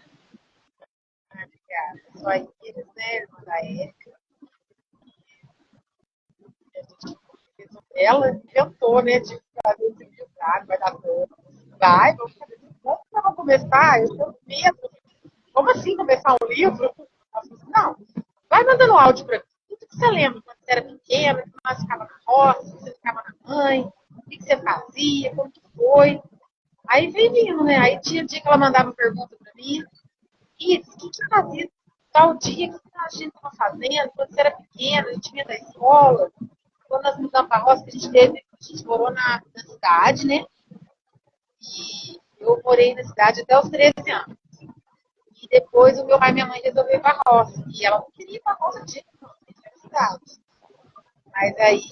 Obrigada. Sou a Iris, né, irmã da Érica. Ela inventou, né, de fazer esse livro, vai dar bom. Vamos fazer. Como que eu vou começar? Eu tenho medo. Como assim começar um livro? Ela falou assim, não, vai mandando áudio para mim. O que você lembra quando você era pequena, que nós ficava na roça, você ficava na mãe, o que você fazia, como que foi? Aí vem vindo, né? Aí tinha dia que ela mandava pergunta para mim, Iris, o que fazia tal dia, o que a gente estava fazendo, quando você era pequena, a gente vinha da escola, quando nós mudamos para a roça, a gente morou na cidade, né? E eu morei na cidade até os 13 anos. E depois o meu pai e minha mãe resolveram ir para a roça. E ela não queria ir para a roça de na cidade. Mas aí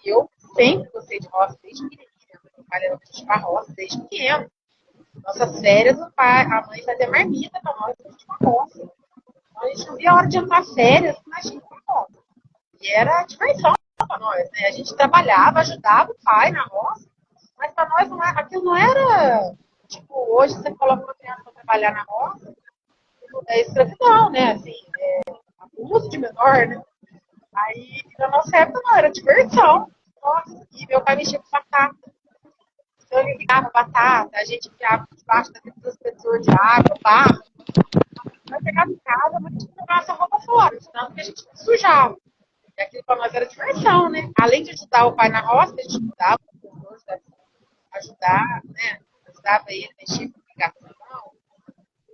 eu sempre gostei de roça desde pequena. Meu pai levava a gente para a roça desde pequeno. Nossas férias, a mãe fazia marmita para nós pra gente ir para a roça. Então a gente não via a hora de entrar férias, mas a gente ia para a roça. E era diversão para nós, né? A gente trabalhava, ajudava o pai na roça, mas para nós aquilo não era, tipo, hoje você coloca uma criança para trabalhar na roça, é escravidão, né? Assim, abuso de menor, né? Aí, na nossa época, não, era diversão. Nossa, e meu pai mexia com batata. Então, ele ligava batata, a gente enfiava debaixo daquele transpetor de água, barro. Nós chegava em casa, mas a gente jogava essa roupa fora, tanto que a gente sujava. E aquilo para nós era diversão, né? Além de ajudar o pai na roça, a gente ajudava os professores, né? Ajudar, né? Ajudava ele, mexer com ligação.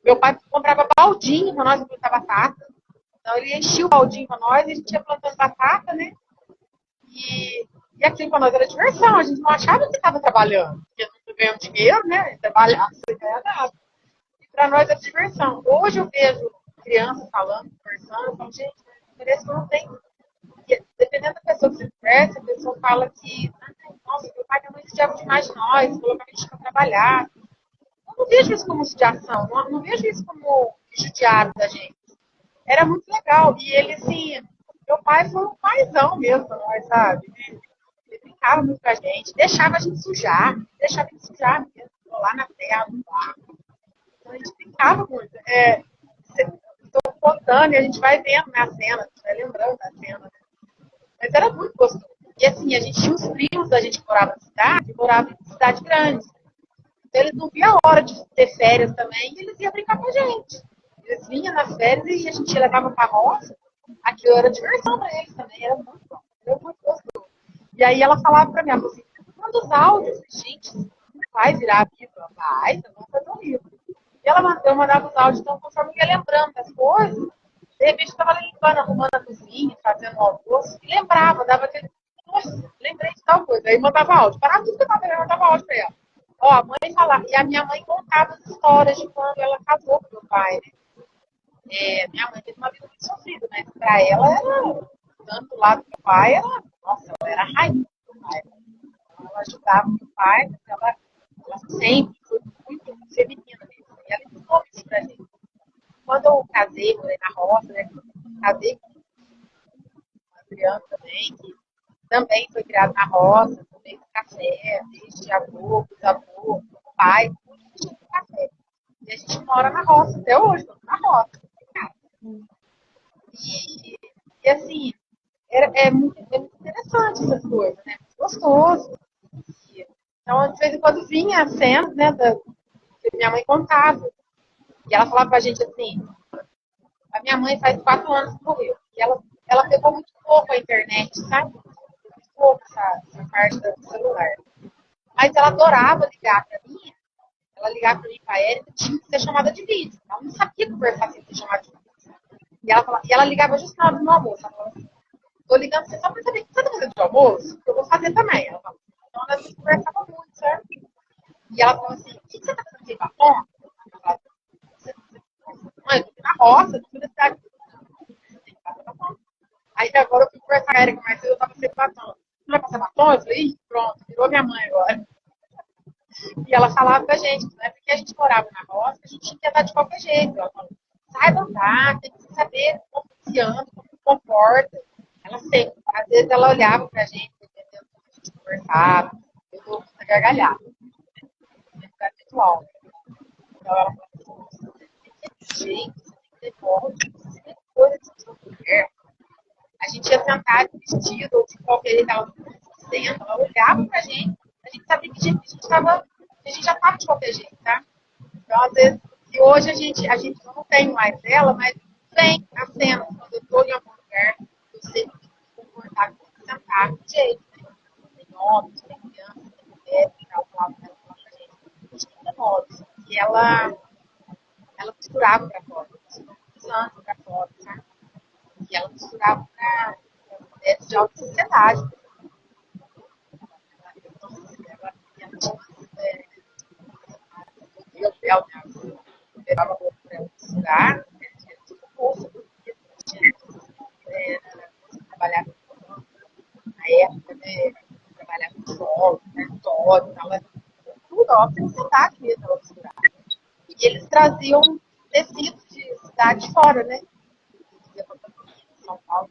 Meu pai comprava baldinho para nós plantar batata. Então ele enchia o baldinho para nós e a gente ia plantando batata, né? E aquilo para nós era diversão. A gente não achava que estava trabalhando, porque não ganhamos dinheiro, né? Trabalhar sem ganhar nada. E para nós era diversão. Hoje eu vejo crianças falando, conversando, eu falo, gente, parece que eu não tenho. Dependendo da pessoa que você conversa, a pessoa fala que, nossa, meu pai e minha mãe judiavam demais de nós, colocava a gente para trabalhar. Eu não vejo isso como judiação, não vejo isso como judiar da gente. Era muito legal. E ele, assim, meu pai foi um paizão mesmo pra nós, sabe? Ele brincava muito com a gente, deixava a gente sujar mesmo, lá na terra, no barco. Então a gente brincava muito. Estou contando e a gente vai vendo na cena, a gente vai lembrando da cena. Né? Mas era muito gostoso. E assim, a gente tinha uns primos da gente que morava na cidade, e morava em cidade grande. Então eles não viam a hora de ter férias também e eles iam brincar com a gente. Eles vinham nas férias e a gente levava pra roça. Aquilo era diversão pra eles também, era muito bom. Era muito gostoso. E aí ela falava pra mim, ela falou assim, manda os áudios, gente, vai virar livro? Vai, vamos fazer um livro. E eu mandava os áudios, então conforme eu ia lembrando das coisas, de repente eu estava limpando, arrumando a cozinha, fazendo o almoço, e lembrava, dava aquele, nossa, lembrei de tal coisa. Aí mandava áudio, parava tudo que eu estava fazendo, mandava áudio pra ela. Ó, a mãe falava, e a minha mãe contava as histórias de quando ela casou com meu pai, né? Minha mãe teve uma vida muito sofrida, mas pra ela era, tanto do lado do meu pai, nossa, ela era a rainha do meu pai. Então, ela ajudava o meu pai, mas ela sempre foi muito feminina mesmo. E ela ensinou isso pra gente. Quando eu casei, morei na roça, né? Casei com uma criança também, que também foi criada na roça, também com café, desde avô, bisavô, pai, tudo tinha café. E a gente mora na roça até hoje, estamos na roça. E assim, muito interessante essas coisas, né? Muito gostoso. Então, de vez em quando vinha a cena, né, que minha mãe contava. E ela falava pra gente assim, a minha mãe faz 4 anos que morreu. E ela pegou muito pouco a internet, sabe? Muito pouco essa parte do celular. Mas ela adorava ligar pra mim. Ela ligava pra mim e pra Érica, tinha que ser chamada de vídeo. Ela não sabia conversar sem ser chamada de vídeo. E ela ligava justo na hora do meu almoço. Ela falava assim, tô ligando você só pra saber o que você tá fazendo de almoço, que eu vou fazer também. Ela falava, então nós conversava muito, certo? E ela falava assim, o que você tá fazendo sem batom? Eu falava, mãe, eu tô aqui na roça, tô na cidade. Aí agora eu fui conversar com a Erika, mas eu tava sem batom. Você vai passar batom? Eu falei, ih, pronto, virou minha mãe agora. E ela falava pra gente, não é porque a gente morava na roça, a gente tinha que andar de qualquer jeito. Ela falou, saiba andar, tem que saber como se anda, como se comporta. Ela sempre, às vezes ela olhava pra gente, dependendo do que a gente conversava, eu dou muita gargalhada. Ficar visual. Então ela falou assim, você tem que ter jeito, você tem que ter molde, você tem coisa que você não quer. A gente ia sentar de vestido ou de qualquer jeito, ela senta, ela olhava pra gente, a gente sabia que a gente já estava de qualquer jeito, tá? Então, às vezes, e hoje a gente não tem mais ela, mas vem a cena, quando eu estou em algum lugar, eu sei que vou comportar, que sentar, de jeito, né? Tem homens, tem crianças, tem mulheres, que tá ao lado dela, falando pra gente. A gente tem modos. E ela costurava pra fora, costurou muitos anos pra fora, sabe? E ela costurava para mulheres de alta sociedade. Então, ela tinha eu levava roupa para ela costurar, tinha tipo bolsa, tinha trabalhar na época, né? Trabalhar com solo, né? Tório, ela tudo, a alta sociedade mesmo ela costurava. E eles traziam tecidos de cidade fora, né? São Paulo,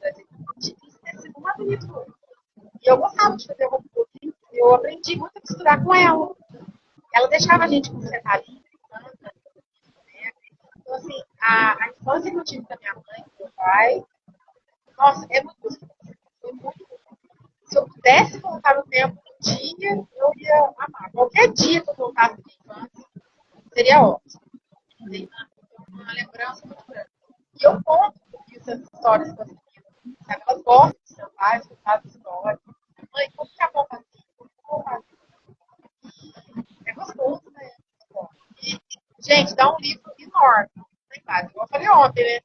tinha sido uma bonito. E eu gostava de fazer roupa. Eu aprendi muito a costurar com ela. Ela deixava a gente consertar ali, né? Então, assim, a infância que eu tive com a minha mãe, com meu pai, nossa, é muito gostoso. Foi muito bom. Se eu pudesse voltar no tempo um dia, eu ia amar. Qualquer dia que eu voltasse na minha infância, seria ótimo. Tem uma lembrança muito grande. E eu conto essas histórias para as meninas, sabe? Elas gostam de sentar, escutar as histórias. Mãe, como que é bom fazer? Como que é bom fazer? É gostoso, né? E, gente, dá um livro enorme. Tem mais. Igual eu falei ontem, né?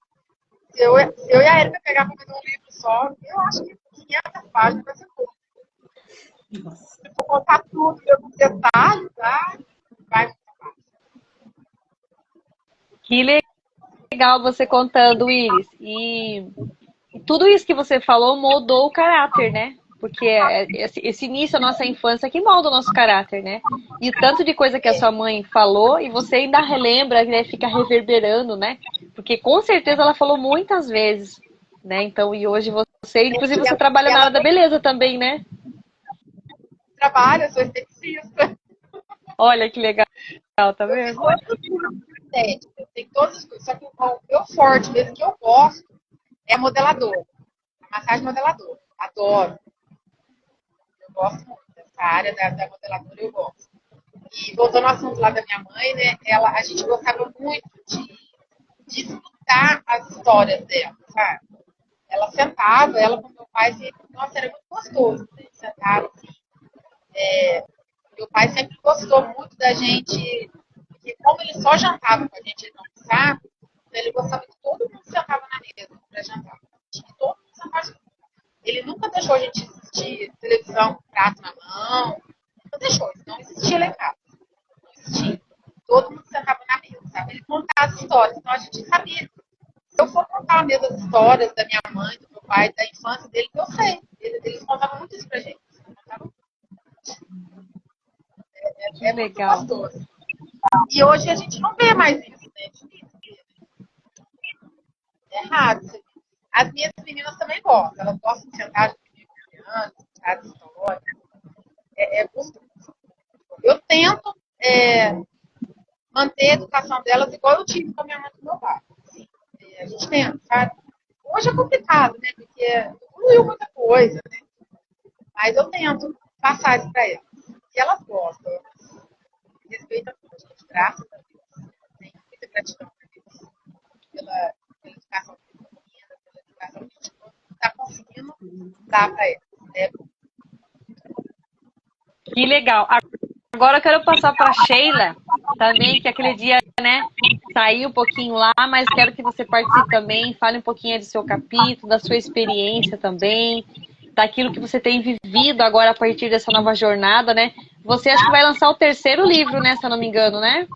Se eu e a Erika pegar para fazer um livro só, eu acho que 500 páginas vai ser pouco. Se eu contar tudo, os detalhes, vai muito fácil. Que legal você contando, Iris. E tudo isso que você falou moldou o caráter, né? Porque esse início da nossa infância que molda o nosso caráter, né? E o tanto de coisa que a sua mãe falou e você ainda relembra, né? Fica reverberando, né? Porque com certeza ela falou muitas vezes, né? Então, e hoje você, inclusive você trabalha na área da beleza também, né? Trabalha, sou esteticista. Olha que legal, tá vendo? Tem todas as coisas. Só que o meu forte mesmo que eu gosto é modelador. A massagem modeladora. Adoro. Eu gosto muito dessa área da modeladora, eu gosto. E voltando ao assunto lá da minha mãe, né? A gente gostava muito de escutar as histórias dela, sabe? Ela sentava, ela com meu pai, sempre, nossa, era muito gostoso, né? Sentava assim. Meu pai sempre gostou muito da gente, porque como ele só jantava com a gente e não almoçava, ele gostava que todo mundo sentava na mesa para jantar. Que todo mundo sentava junto. Ele nunca deixou a gente assistir televisão com prato na mão. Não deixou, isso não existia lá em casa. Não existia. Todo mundo sentava na mesa, sabe? Ele contava as histórias. Então a gente sabia. Se eu for contar mesmo as histórias da minha mãe, do meu pai, da infância dele, eu sei. Eles contavam muito isso pra gente. Que Muito legal. gostoso. E hoje a gente não vê mais isso, né? É raro. As minhas meninas também gostam. Elas gostam de sentar comigo, criança, contar as histórias. É gostoso. Eu tento manter a educação delas igual eu tive com a minha mãe e com meu pai. Assim, a gente tenta, sabe? Hoje é complicado, né? Porque evoluiu muita coisa, né? Mas eu tento passar isso para elas. E elas gostam. Elas respeitam a gente, graças a Deus. Tenho muita gratidão por Deus. Pela educação feminina, pela educação que a gente está conseguindo dar para elas. Né? Que legal. Agora eu quero passar para Sheila também, que aquele dia, né, saiu um pouquinho lá, mas quero que você participe também, fale um pouquinho do seu capítulo, da sua experiência também, daquilo que você tem vivido agora a partir dessa nova jornada, né? Você acha que vai lançar o terceiro livro, né, se eu não me engano, né?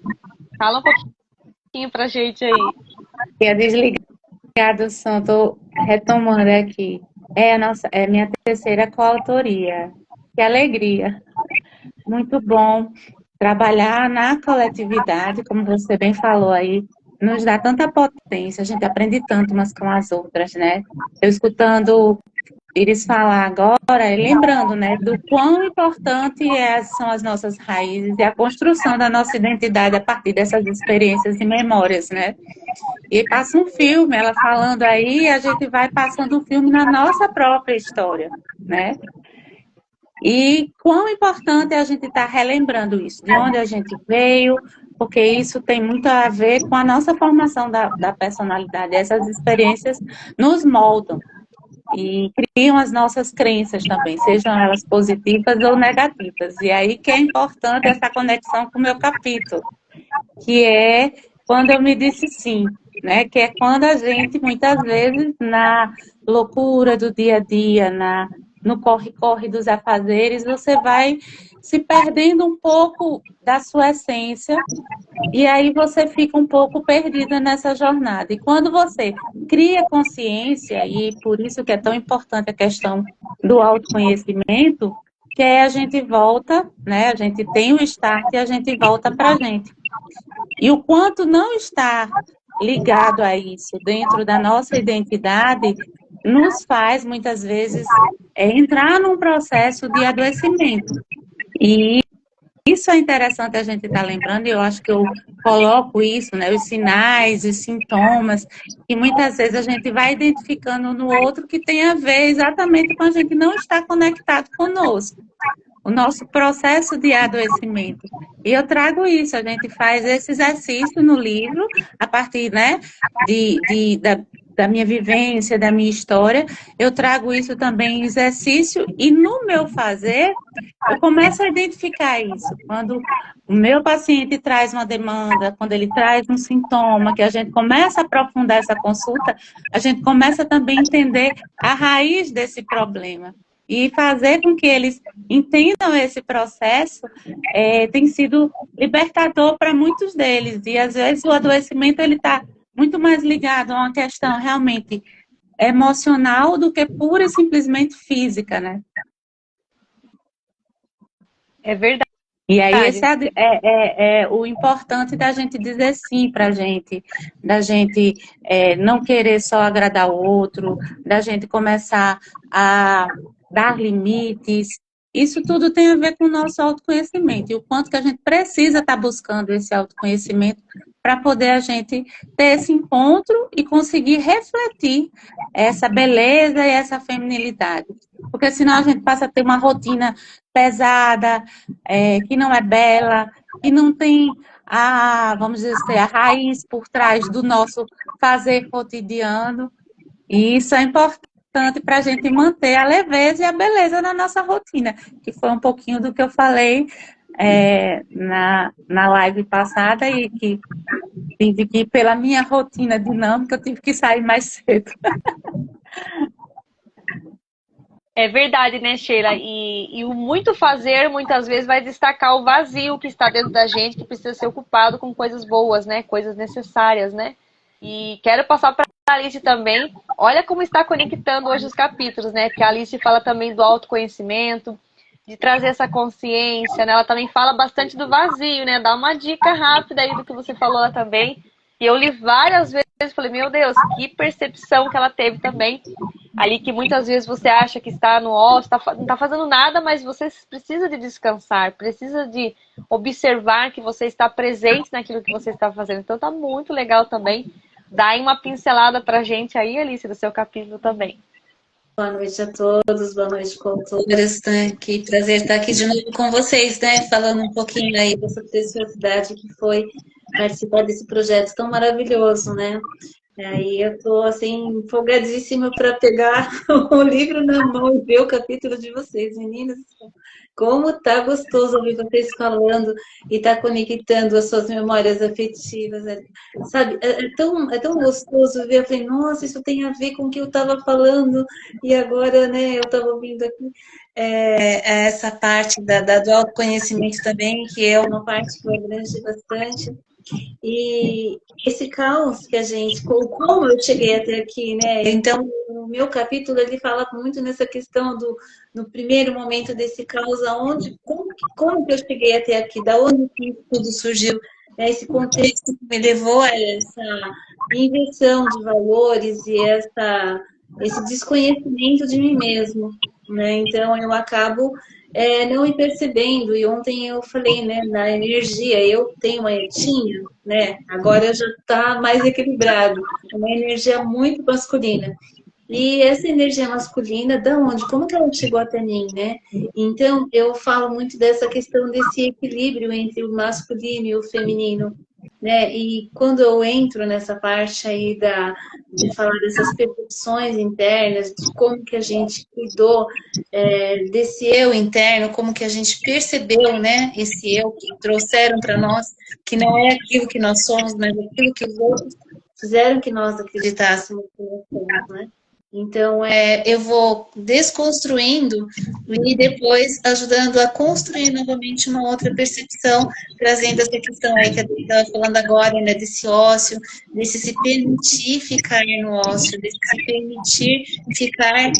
Fala um pouquinho pra gente aí. Tinha desligado o som, estou retomando aqui. É minha terceira coautoria. Que alegria. Muito bom trabalhar na coletividade, como você bem falou aí, nos dá tanta potência, a gente aprende tanto umas com as outras, né? Eu escutando Iris falar agora, e lembrando, né, do quão importante são as nossas raízes e a construção da nossa identidade a partir dessas experiências e memórias, né? E passa um filme, ela falando aí, a gente vai passando um filme na nossa própria história, né? E quão importante é a gente estar relembrando isso, de onde a gente veio, porque isso tem muito a ver com a nossa formação da personalidade. Essas experiências nos moldam e criam as nossas crenças também, sejam elas positivas ou negativas. E aí que é importante essa conexão com o meu capítulo, que é quando eu me disse sim, né? Que é quando a gente, muitas vezes, na loucura do dia a dia, no corre-corre dos afazeres, você vai se perdendo um pouco da sua essência e aí você fica um pouco perdida nessa jornada. E quando você cria consciência, e por isso que é tão importante a questão do autoconhecimento, que é a gente volta, né? A gente tem o start e a gente volta para a gente. E o quanto não está ligado a isso dentro da nossa identidade nos faz, muitas vezes, entrar num processo de adoecimento. E isso é interessante a gente estar lembrando, e eu acho que eu coloco isso, né, os sinais, os sintomas, que muitas vezes a gente vai identificando no outro que tem a ver exatamente com a gente não estar conectado conosco. o nosso processo de adoecimento. E eu trago isso, a gente faz esse exercício no livro, a partir, né, da minha vivência, da minha história, eu trago isso também em exercício, e no meu fazer, eu começo a identificar isso. Quando o meu paciente traz uma demanda, quando ele traz um sintoma, que a gente começa a aprofundar essa consulta, a gente começa também a entender a raiz desse problema. E fazer com que eles entendam esse processo tem sido libertador para muitos deles. E, às vezes, o adoecimento ele está muito mais ligado a uma questão realmente emocional do que pura e simplesmente física, né? É verdade. E aí, esse é o importante da gente dizer sim para a gente, da gente não querer só agradar o outro, da gente começar a dar limites. Isso tudo tem a ver com o nosso autoconhecimento e o quanto que a gente precisa estar buscando esse autoconhecimento para poder a gente ter esse encontro e conseguir refletir essa beleza e essa feminilidade. Porque senão a gente passa a ter uma rotina pesada, que não é bela, que não tem vamos dizer assim, a raiz por trás do nosso fazer cotidiano. E isso é importante para a gente manter a leveza e a beleza na nossa rotina, que foi um pouquinho do que eu falei na live passada e que tive que, pela minha rotina dinâmica, eu tive que sair mais cedo. É verdade, né, Sheila? E o muito fazer muitas vezes vai destacar o vazio que está dentro da gente, que precisa ser ocupado com coisas boas, né? Coisas necessárias, né? E quero passar para a Alice também. Olha como está conectando hoje os capítulos, né? Que a Alice fala também do autoconhecimento, de trazer essa consciência, né? Ela também fala bastante do vazio, né? Dá uma dica rápida aí do que você falou lá também. E eu li várias vezes e falei, meu Deus, que percepção que ela teve também. Ali que muitas vezes você acha que está no ócio, não está fazendo nada, mas você precisa de descansar, precisa de observar que você está presente naquilo que você está fazendo. Então tá muito legal também. Dá aí uma pincelada pra gente aí, Alice, do seu capítulo também. Boa noite a todos, boa noite, coautoras, né? Que prazer estar aqui de novo com vocês, né? Falando um pouquinho aí dessa preciosidade que foi participar desse projeto tão maravilhoso, né? Aí eu tô, assim, empolgadíssima para pegar o livro na mão e ver o capítulo de vocês, meninas. Como tá gostoso ouvir vocês falando e tá conectando as suas memórias afetivas, sabe? É tão gostoso ver. Eu falei, nossa, isso tem a ver com o que eu estava falando e agora, né, eu estava ouvindo aqui essa parte do autoconhecimento também, que é uma parte que eu abrange bastante. E esse caos que a gente, como eu cheguei até aqui, né? Então, o meu capítulo, ele fala muito nessa questão no primeiro momento desse caos, como que eu cheguei até aqui, da onde que tudo surgiu, né? Esse contexto que me levou a essa inversão de valores e esse desconhecimento de mim mesmo, né? Então, eu acabo não me percebendo, e ontem eu falei, né, na energia, eu tinha, né, agora já está mais equilibrado, é uma energia muito masculina, e essa energia masculina, da onde, como que ela chegou até mim, né, então eu falo muito dessa questão desse equilíbrio entre o masculino e o feminino, né, e quando eu entro nessa parte aí de falar dessas percepções internas, de como que a gente cuidou desse eu interno, como que a gente percebeu, né, esse eu que trouxeram para nós, que não é aquilo que nós somos, mas aquilo que os outros fizeram que nós acreditássemos que nós somos, né. Então, eu vou desconstruindo e depois ajudando a construir novamente uma outra percepção, trazendo essa questão aí que a gente estava falando agora, né, desse ócio, desse se permitir ficar no ócio, desse se permitir ficar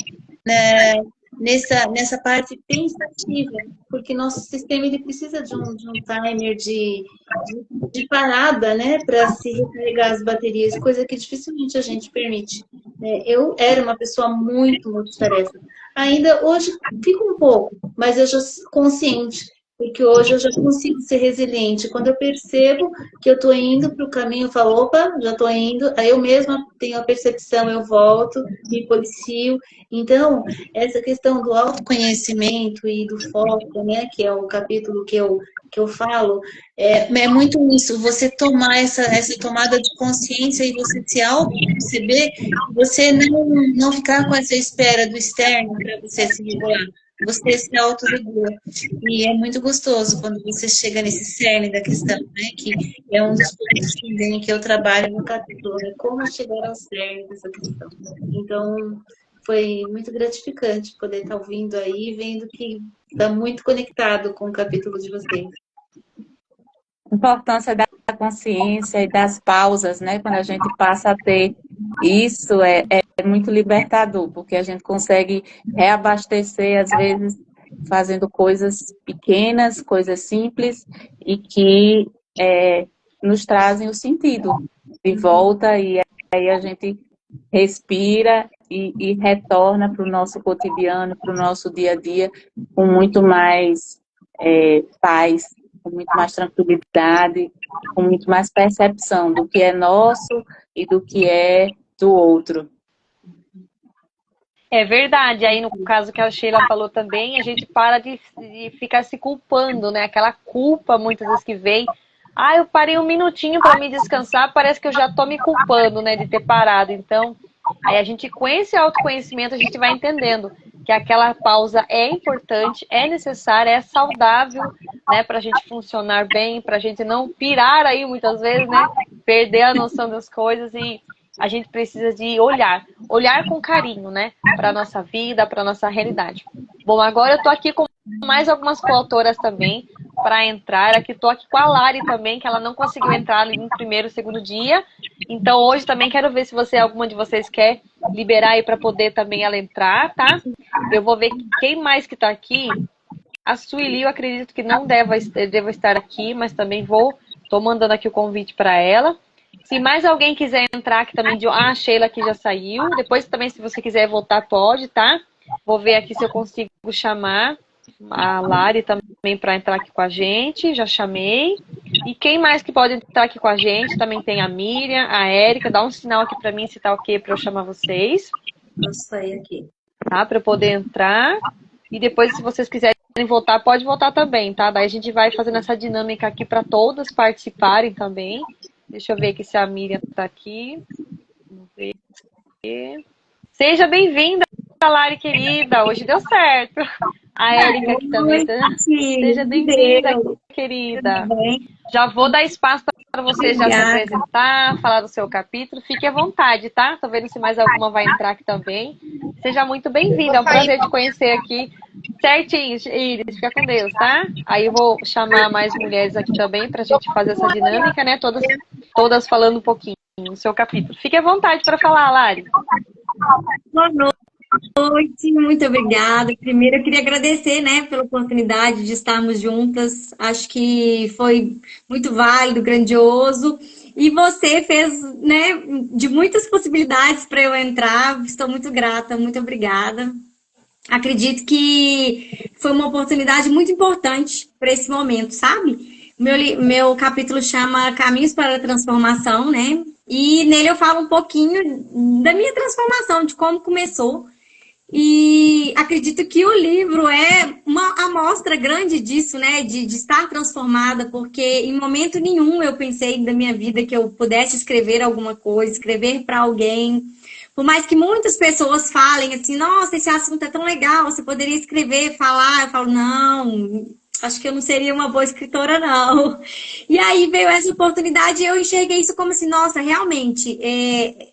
nessa parte pensativa, porque nosso sistema ele precisa de um timer de parada, né, para se recarregar as baterias, coisa que dificilmente a gente permite. Eu era uma pessoa muito multitarefa. Ainda hoje fico um pouco, mas eu já consciente porque hoje eu já consigo ser resiliente. Quando eu percebo que eu estou indo para o caminho, eu falo, opa, já estou indo, aí eu mesma tenho a percepção, eu volto, me policio. Então, essa questão do autoconhecimento e do foco, né, que é o capítulo que eu falo, é muito isso, você tomar essa tomada de consciência e você se auto-perceber, você não ficar com essa espera do externo para você se regular. Você se autorregula. E é muito gostoso quando você chega nesse cerne da questão, né? Que é um dos pontos também que eu trabalho no capítulo, né? Como chegar ao cerne dessa questão. Então, foi muito gratificante poder estar ouvindo aí, vendo que está muito conectado com o capítulo de vocês. A importância da consciência e das pausas, né? Quando a gente passa a ter isso, é muito libertador, porque a gente consegue reabastecer, às vezes, fazendo coisas pequenas, coisas simples, e que nos trazem o sentido de volta, e aí a gente respira e retorna para o nosso cotidiano, para o nosso dia a dia, com muito mais paz, com muito mais tranquilidade, com muito mais percepção do que é nosso e do que é do outro. É verdade. Aí, no caso que a Sheila falou também, a gente para de ficar se culpando, né? Aquela culpa, muitas vezes, que vem. Ah, eu parei um minutinho para me descansar, parece que eu já tô me culpando, né, de ter parado. Então, aí a gente, com esse autoconhecimento, a gente vai entendendo que aquela pausa é importante, é necessária, é saudável, né, pra gente funcionar bem, pra gente não pirar aí muitas vezes, né, perder a noção das coisas, e a gente precisa de olhar com carinho, né, pra nossa vida, pra nossa realidade. Bom, agora eu tô aqui com mais algumas coautoras também para entrar. Aqui tô aqui com a Lari também, que ela não conseguiu entrar ali no primeiro, segundo dia. Então hoje também quero ver se alguma de vocês quer liberar aí para poder também ela entrar, tá? Eu vou ver quem mais que tá aqui. A Sueli, eu acredito que não deva estar aqui, mas também tô mandando aqui o convite para ela. Se mais alguém quiser entrar aqui também, a Sheila aqui já saiu. Depois também, se você quiser voltar, pode, tá? Vou ver aqui se eu consigo chamar a Lari também para entrar aqui com a gente. Já chamei. E quem mais que pode entrar aqui com a gente? Também tem a Miriam, a Érica. Dá um sinal aqui para mim se tá ok para eu chamar vocês. Vou sair aqui. Tá? Para eu poder entrar. E depois, se vocês quiserem voltar, pode voltar também, tá? Daí a gente vai fazendo essa dinâmica aqui para todas participarem também. Deixa eu ver aqui se a Miriam tá aqui. Vamos ver. Seja bem-vinda, Lari querida. Hoje deu certo. A Érica aqui também. Seja bem-vinda, querida. Já vou dar espaço para você já se apresentar, falar do seu capítulo. Fique à vontade, tá? Tô vendo se mais alguma vai entrar aqui também. Seja muito bem-vinda. É um prazer te conhecer aqui. Certinho, Iris. Fica com Deus, tá? Aí eu vou chamar mais mulheres aqui também pra gente fazer essa dinâmica, né? Todas falando um pouquinho do seu capítulo. Fique à vontade para falar, Lari. Boa noite, muito obrigada. Primeiro, eu queria agradecer, né, pela oportunidade de estarmos juntas. Acho que foi muito válido, grandioso. E você fez, né, de muitas possibilidades para eu entrar. Estou muito grata, muito obrigada. Acredito que foi uma oportunidade muito importante para esse momento, sabe? Meu capítulo chama Caminhos para a Transformação, né? E nele eu falo um pouquinho da minha transformação, de como começou. E acredito que o livro é uma amostra grande disso, né? De estar transformada, porque em momento nenhum eu pensei da minha vida que eu pudesse escrever alguma coisa, escrever para alguém. Por mais que muitas pessoas falem assim, nossa, esse assunto é tão legal, você poderia escrever, falar. Eu falo, não, acho que eu não seria uma boa escritora, não. E aí veio essa oportunidade e eu enxerguei isso como assim, nossa, realmente,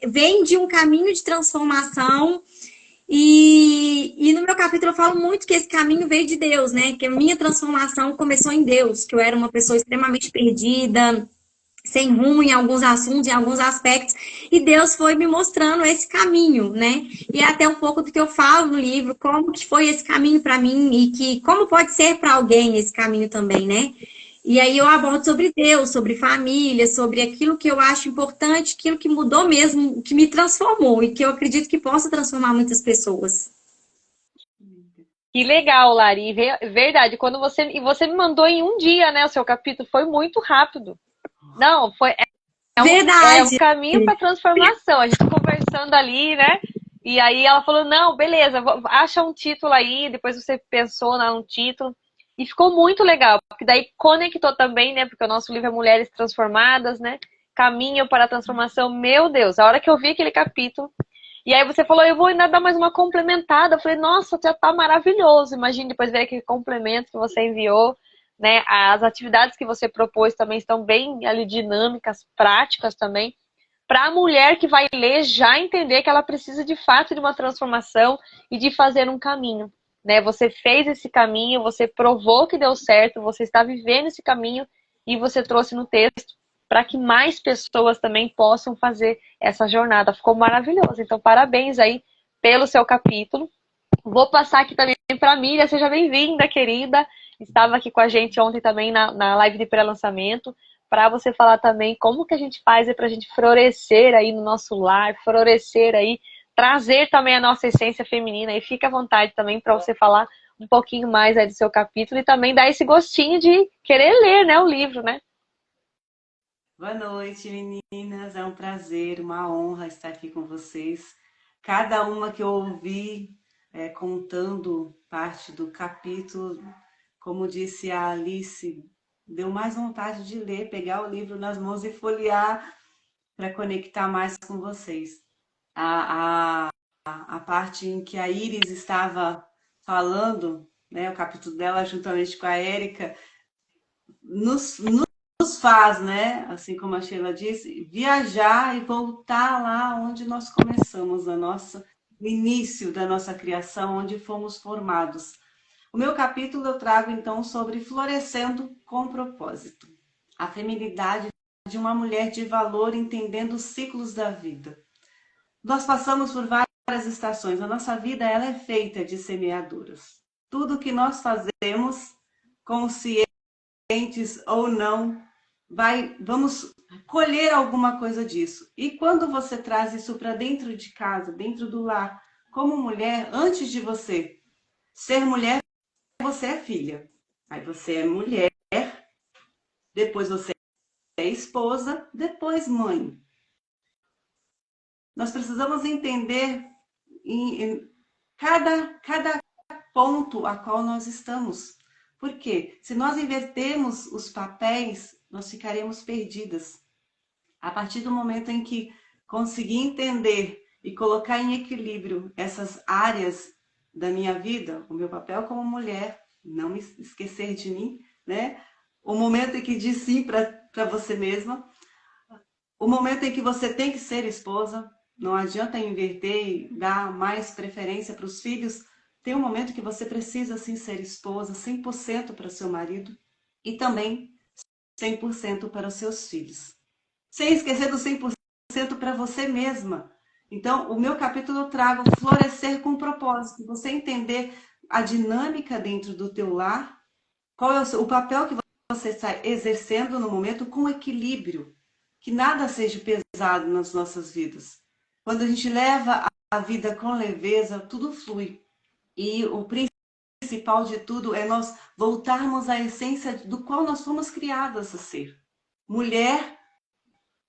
vem de um caminho de transformação. E no meu capítulo eu falo muito que esse caminho veio de Deus, né? Que a minha transformação começou em Deus, que eu era uma pessoa extremamente perdida, sem rumo em alguns assuntos, em alguns aspectos, e Deus foi me mostrando esse caminho, né? E é até um pouco do que eu falo no livro, como que foi esse caminho para mim e que como pode ser para alguém esse caminho também, né? E aí eu abordo sobre Deus, sobre família, sobre aquilo que eu acho importante, aquilo que mudou mesmo, que me transformou e que eu acredito que possa transformar muitas pessoas. Que legal, Lari. Verdade, quando você me mandou em um dia, né, o seu capítulo, foi muito rápido. Não, é um Verdade. caminho para transformação. A gente conversando ali, né? E aí ela falou: não, beleza, acha um título aí. Depois você pensou num título. E ficou muito legal, porque daí conectou também, né? Porque o nosso livro é Mulheres Transformadas, né? Caminho para a Transformação. Meu Deus, a hora que eu vi aquele capítulo. E aí você falou: eu vou ainda dar mais uma complementada. Eu falei: nossa, já tá maravilhoso. Imagine depois ver aquele complemento que você enviou, né? As atividades que você propôs também estão bem ali dinâmicas, práticas também, para a mulher que vai ler já entender que ela precisa de fato de uma transformação e de fazer um caminho, né? Você fez esse caminho, você provou que deu certo, você está vivendo esse caminho e você trouxe no texto para que mais pessoas também possam fazer essa jornada. Ficou maravilhoso. Então, parabéns aí pelo seu capítulo. Vou passar aqui também para a Miriam. Seja bem-vinda, querida. Estava aqui com a gente ontem também na live de pré-lançamento, para você falar também como que a gente faz para a gente florescer aí no nosso lar, florescer aí, trazer também a nossa essência feminina. E fica à vontade também para você falar um pouquinho mais aí do seu capítulo e também dar esse gostinho de querer ler, né, o livro, né? Boa noite, meninas. É um prazer, uma honra estar aqui com vocês. Cada uma que eu ouvi contando parte do capítulo, como disse a Alice, deu mais vontade de ler, pegar o livro nas mãos e folhear para conectar mais com vocês. A parte em que a Iris estava falando, né, o capítulo dela juntamente com a Érica, nos faz, né, assim como a Sheila disse, viajar e voltar lá onde nós começamos, o início da nossa criação, onde fomos formados. O meu capítulo eu trago, então, sobre florescendo com propósito. A feminilidade de uma mulher de valor entendendo os ciclos da vida. Nós passamos por várias estações. A nossa vida ela é feita de semeaduras. Tudo que nós fazemos, conscientes ou não, vamos colher alguma coisa disso. E quando você traz isso para dentro de casa, dentro do lar, como mulher, antes de você ser mulher, você é filha. Aí você é mulher, depois você é esposa, depois mãe. Nós precisamos entender em cada ponto a qual nós estamos. Porque se nós invertermos os papéis, nós ficaremos perdidas. A partir do momento em que conseguir entender e colocar em equilíbrio essas áreas da minha vida, o meu papel como mulher, não me esquecer de mim, né? O momento em que diz sim para você mesma, o momento em que você tem que ser esposa, não adianta inverter e dar mais preferência para os filhos. Tem um momento que você precisa sim ser esposa, 100% para o seu marido e também 100% para os seus filhos. Sem esquecer do 100% para você mesma. Então, o meu capítulo eu trago florescer com propósito. Você entender a dinâmica dentro do teu lar, qual é o papel que você está exercendo no momento com equilíbrio. Que nada seja pesado nas nossas vidas. Quando a gente leva a vida com leveza, tudo flui. E o principal de tudo é nós voltarmos à essência do qual nós fomos criadas a ser. Mulher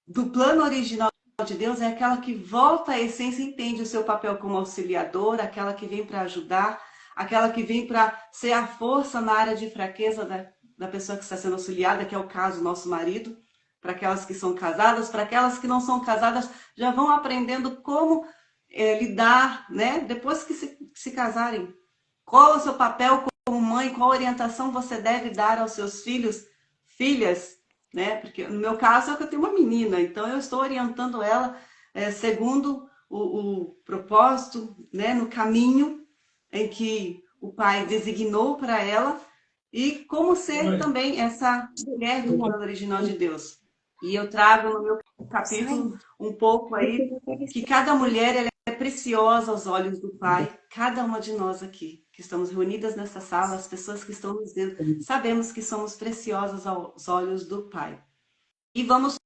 do plano original de Deus é aquela que volta à essência e entende o seu papel como auxiliadora, aquela que vem para ajudar, aquela que vem para ser a força na área de fraqueza da pessoa que está sendo auxiliada, que é o caso do nosso marido. Para aquelas que são casadas, para aquelas que não são casadas, já vão aprendendo como lidar, né? Depois que se casarem. Qual é o seu papel como mãe, qual orientação você deve dar aos seus filhos, filhas, né? Porque no meu caso é que eu tenho uma menina, então eu estou orientando ela segundo o propósito, né? No caminho em que o pai designou para ela e como ser também essa mulher do plano original de Deus. E eu trago no meu capítulo um pouco aí que cada mulher ela é preciosa aos olhos do Pai. Cada uma de nós aqui, que estamos reunidas nessa sala, as pessoas que estão nos vendo, sabemos que somos preciosas aos olhos do Pai. E vamos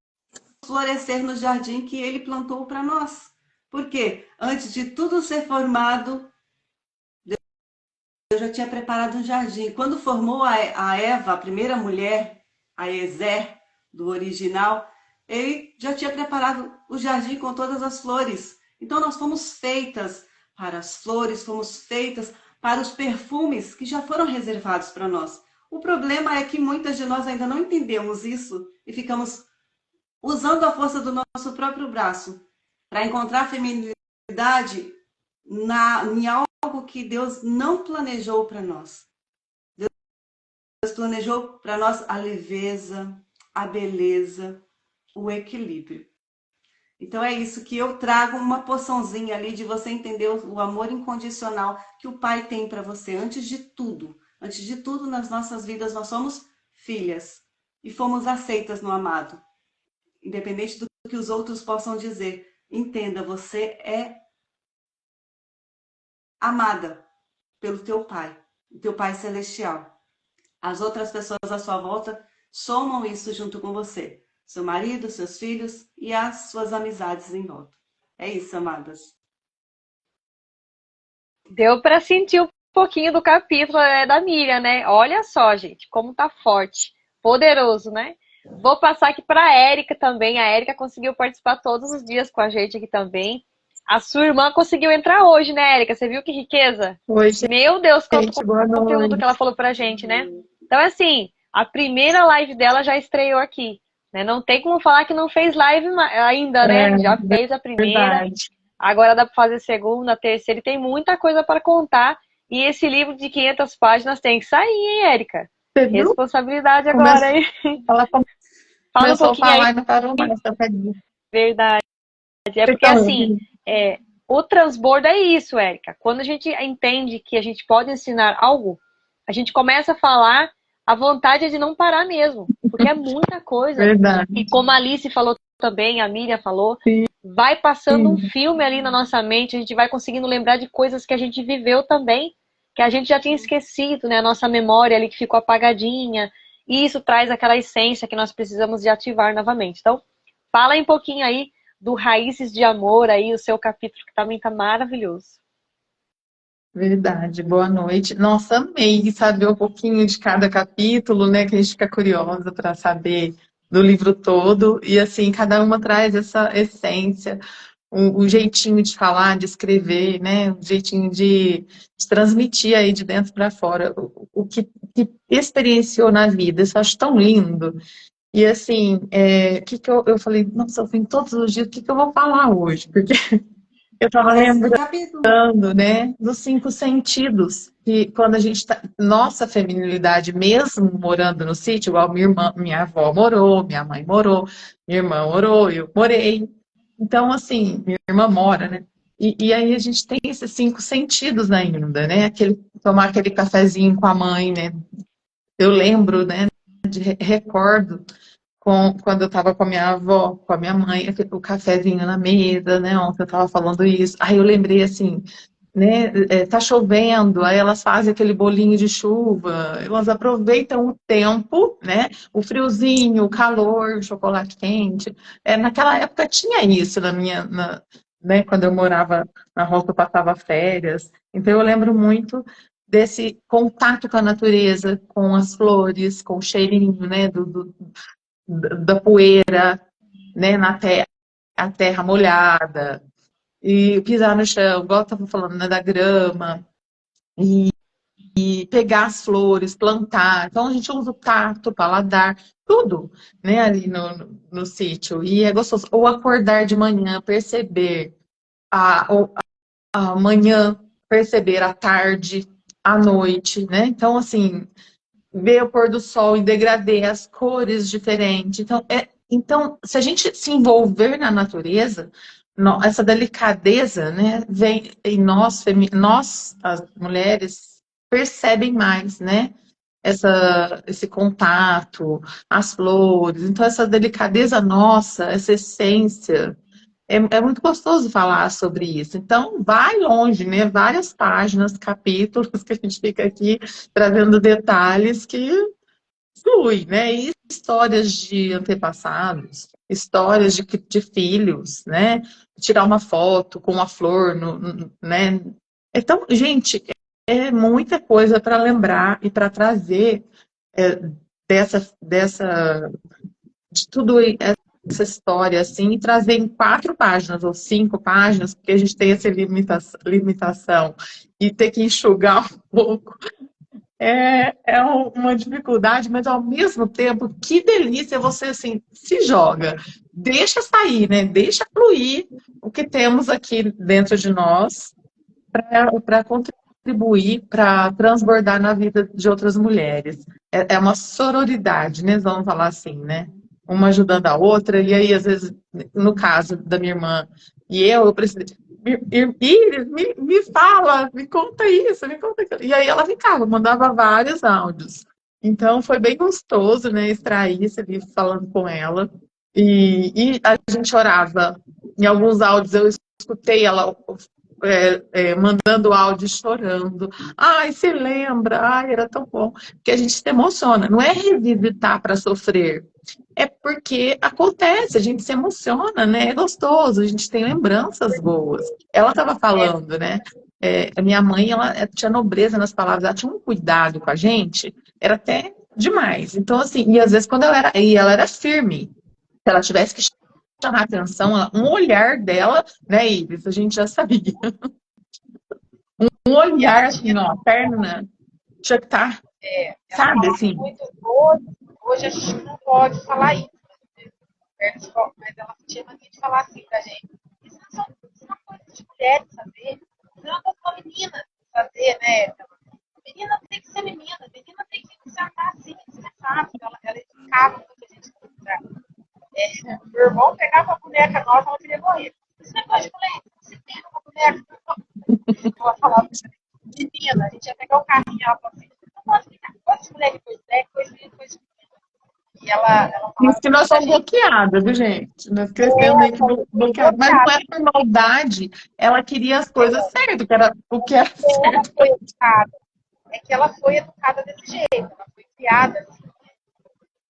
florescer no jardim que Ele plantou para nós. Porque antes de tudo ser formado, Deus já tinha preparado um jardim. Quando formou a Eva, a primeira mulher, a Ezer, do original, ele já tinha preparado o jardim com todas as flores. Então nós fomos feitas para as flores, fomos feitas para os perfumes que já foram reservados para nós. O problema é que muitas de nós ainda não entendemos isso e ficamos usando a força do nosso próprio braço para encontrar feminilidade em algo que Deus não planejou para nós. Deus planejou para nós a leveza, a beleza, o equilíbrio. Então é isso que eu trago, uma porçãozinha ali de você entender o amor incondicional que o Pai tem para você. Antes de tudo nas nossas vidas nós somos filhas e fomos aceitas no amado. Independente do que os outros possam dizer, entenda, você é amada pelo teu Pai celestial. As outras pessoas à sua volta somam isso junto com você. Seu marido, seus filhos e as suas amizades em volta. É isso, amadas. Deu para sentir um pouquinho do capítulo da Miriam, né? Olha só, gente, como tá forte, poderoso, né? Vou passar aqui para a Érica também. A Érica conseguiu participar todos os dias com a gente aqui também. A sua irmã conseguiu entrar hoje, né, Érica? Você viu que riqueza? Oi, Meu Deus, quanto gente, boa conteúdo noite. que ela falou pra gente, né? Então, assim, a primeira live dela já estreou aqui, né? Não tem como falar que não fez live ainda, né? Já fez a primeira, Verdade. agora dá pra fazer segunda, terceira, e tem muita coisa para contar. E esse livro de 500 páginas tem que sair, hein, Érica? Você viu? Responsabilidade agora, hein? Ela Fala um começou a pouquinho aí. falar e não parou mais. Verdade. É porque, assim, o transbordo é isso, Érica. Quando a gente entende que a gente pode ensinar algo, a gente começa a falar, a vontade é de não parar mesmo, porque é muita coisa. Verdade. E como a Alice falou também, a Miriam falou, vai passando um filme ali na nossa mente, a gente vai conseguindo lembrar de coisas que a gente viveu também, que a gente já tinha esquecido, né? A nossa memória ali que ficou apagadinha, e isso traz aquela essência que nós precisamos de ativar novamente. Então, fala aí um pouquinho aí do Raízes de Amor, aí o seu capítulo, que também tá maravilhoso. Verdade, boa noite. Nossa, amei saber um pouquinho de cada capítulo, né? Que a gente fica curiosa para saber do livro todo. E assim, cada uma traz essa essência, um jeitinho de falar, de escrever, né? Um jeitinho de transmitir aí de dentro para fora o que experienciou na vida. Isso eu acho tão lindo. E assim, que eu falei, nossa, eu vim todos os dias, o que eu vou falar hoje? Porque eu estava lembrando, né, dos 5 sentidos. E quando a gente tá, nossa feminilidade, mesmo morando no sítio, igual minha avó morou, minha mãe morou, minha irmã morou, eu morei. Então, assim, minha irmã mora, né? E aí a gente tem esses 5 sentidos ainda, né? Tomar aquele cafezinho com a mãe, né? Eu lembro, né? Recordo quando eu estava com a minha avó, com a minha mãe, o cafezinho na mesa, né? Ontem eu estava falando isso. Aí eu lembrei assim, né? Tá chovendo, aí elas fazem aquele bolinho de chuva, elas aproveitam o tempo, né? O friozinho, o calor, o chocolate quente. Naquela época tinha isso né? Quando eu morava na roça, eu passava férias. Então eu lembro muito desse contato com a natureza, com as flores, com o cheirinho, né? Da poeira, né, na terra, a terra molhada, e pisar no chão, igual eu estava falando, né, da grama, e pegar as flores, plantar. Então a gente usa o tato, o paladar, tudo, né, ali no sítio. E é gostoso. Ou acordar de manhã, perceber a manhã, perceber a tarde, a noite, né? Então, assim, ver o pôr do sol em degradê, as cores diferentes. Então, se a gente se envolver na natureza, essa delicadeza, né, vem em nós, as mulheres, percebem mais, né? Esse contato, as flores. Então, essa delicadeza nossa, essa essência. É muito gostoso falar sobre isso. Então, vai longe, né? Várias páginas, capítulos que a gente fica aqui trazendo detalhes que flui, né? E histórias de antepassados, histórias de filhos, né? Tirar uma foto com uma flor, né? Então, gente, é muita coisa para lembrar e para trazer é, de tudo essa história, assim, e trazer em 4 páginas ou 5 páginas, porque a gente tem essa limitação, e ter que enxugar um pouco, uma dificuldade, mas ao mesmo tempo, que delícia você, assim, se joga, deixa sair, né? Deixa fluir o que temos aqui dentro de nós para contribuir, para transbordar na vida de outras mulheres. É uma sororidade, né? Vamos falar assim, né? Uma ajudando a outra, e aí, às vezes, no caso da minha irmã e eu preciso. Iris, me fala, me conta isso, me conta aquilo. E aí ela ficava, mandava vários áudios. Então foi bem gostoso, né? Extrair esse livro falando com ela. E a gente orava. Em alguns áudios eu escutei ela mandando áudio chorando. Ai, se lembra? Ai, era tão bom. Porque a gente se emociona. Não é revisitar para sofrer. É porque acontece, a gente se emociona, né? É gostoso, a gente tem lembranças boas. Ela estava falando, né? A minha mãe, ela tinha nobreza nas palavras, ela tinha um cuidado com a gente, era até demais. Então, assim, e às vezes ela era firme. Se ela tivesse que chamar a atenção, um olhar dela, né, Ives? A gente já sabia. Um olhar assim, ó, perna, tinha que estar, Ela sabe, falava assim. muito hoje a gente não pode falar isso, mas ela tinha mania de falar assim pra gente. Isso não é coisa de mulheres saber, isso é uma coisa pra menina saber, né? Menina tem que ser menina tem que se andar assim, descansada. Ela educava muita gente. Meu irmão pegava a boneca nossa, ela queria morrer. Esse negócio de boneca, você tem uma boneca? Ela falava, menina, a gente ia pegar o carrinho, ela falava assim, não pode ficar, coisa de mulher, coisa de menina. E ela Isso falava que nós pra somos gente, bloqueadas, viu, gente? Nós crescemos meio que bloqueadas. Mas não é por maldade, ela queria as coisas certas, que era o que era ela certo. foi educada. É que ela foi educada desse jeito, ela foi criada assim.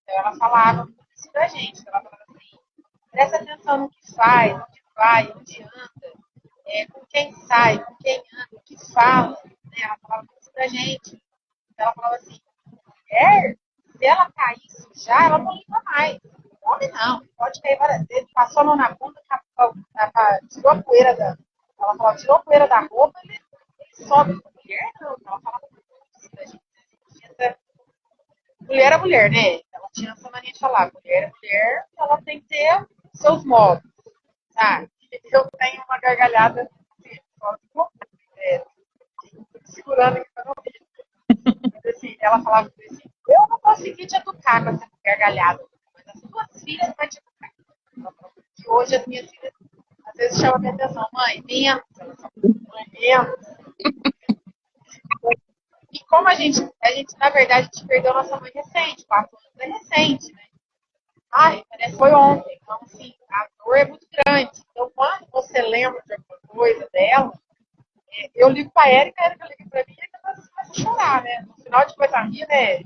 Então ela falava isso pra gente. Ela falava assim, presta atenção no que faz, onde vai, onde anda, com quem sai, com quem anda, o que fala. Né? Ela falava isso pra gente. Ela falava assim, mulher, se ela cair sujar, ela não limpa mais. Homem não, pode cair várias vezes, passou a mão na bunda, tirou a poeira ela falava, tirou a poeira da roupa, ele sobe. Mulher não, ela falava isso pra gente. Mulher é mulher, né? Ela tinha essa mania de falar, mulher é mulher, ela tem que ter seus modos, sabe? Eu tenho uma gargalhada assim, segurando aqui pra não rir. Mas, assim, ela falava assim, eu não consegui te educar com essa gargalhada, mas as suas filhas vão te educar. E hoje as minhas filhas às vezes chamam a minha atenção, mãe, menos, mãe, menos. E como a gente, na verdade, a gente perdeu nossa mãe recente, 4 anos é recente, né? Ai, parece que foi ontem. Então, assim, a dor é muito grande. Então, quando você lembra de alguma coisa dela, eu ligo pra Érica, a Érica liga pra mim e ela começa a chorar, né? No final de coisa a rir, né?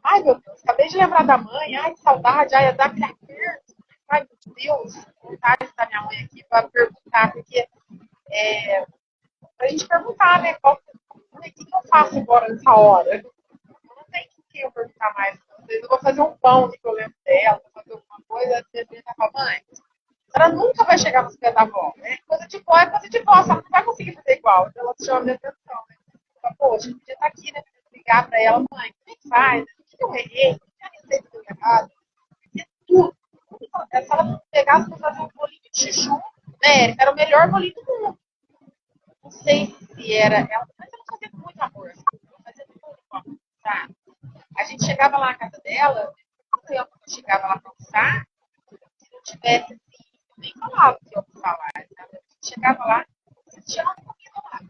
Ai, meu Deus, acabei de lembrar da mãe. Ai, que saudade. Ai, dá aquele aperto. Ai, meu Deus, vontade de estar minha mãe aqui para perguntar, porque pra gente perguntar, né? O que eu faço agora nessa hora? Não tem que eu perguntar mais. Eu vou fazer um pão que eu lembro dela, vou fazer alguma coisa, você vai com a mãe. Ela nunca vai chegar nos pés da avó. Né? Coisa de vó é coisa de vó, ela não vai conseguir fazer igual. Então ela chama a minha atenção. Né? Fala, poxa, podia estar aqui, né? Ligar para ela, mãe, como é que faz? O que eu errei? O que a receita deu errado? Tudo. Se ela pegasse para fazer um bolinho de chuchu, né? Era o melhor bolinho do mundo. Não sei se era ela, mas ela fazia com muito amor. Ela fazia com muito amor, sabe? A gente chegava lá na casa dela, eu chegava lá para almoçar, se não tivesse assim, eu nem falava que eu almoçava lá, sabe? A gente chegava lá, você tinha uma comida lá.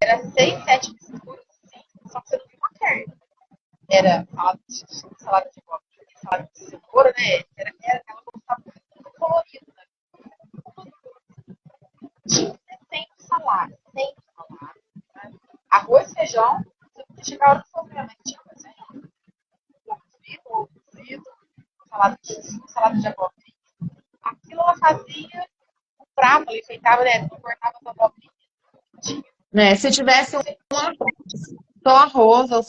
Era 6, 7 misturas, assim, só que você não viu uma carne. Era salada de abóbora, salada de cenoura, né? Ela gostava muito colorido, né? Tinha que ter sempre salada, sempre salada. Né? Arroz, feijão, você podia chegar a hora que fosse minha mãe, tinha arroz, feijão. Ovo cozido, salada de abóbora. Aquilo ela fazia o prato, ela enfeitava, né? Cortava as abobrinhas, tinha Né? Se tivesse um arroz, só arroz ou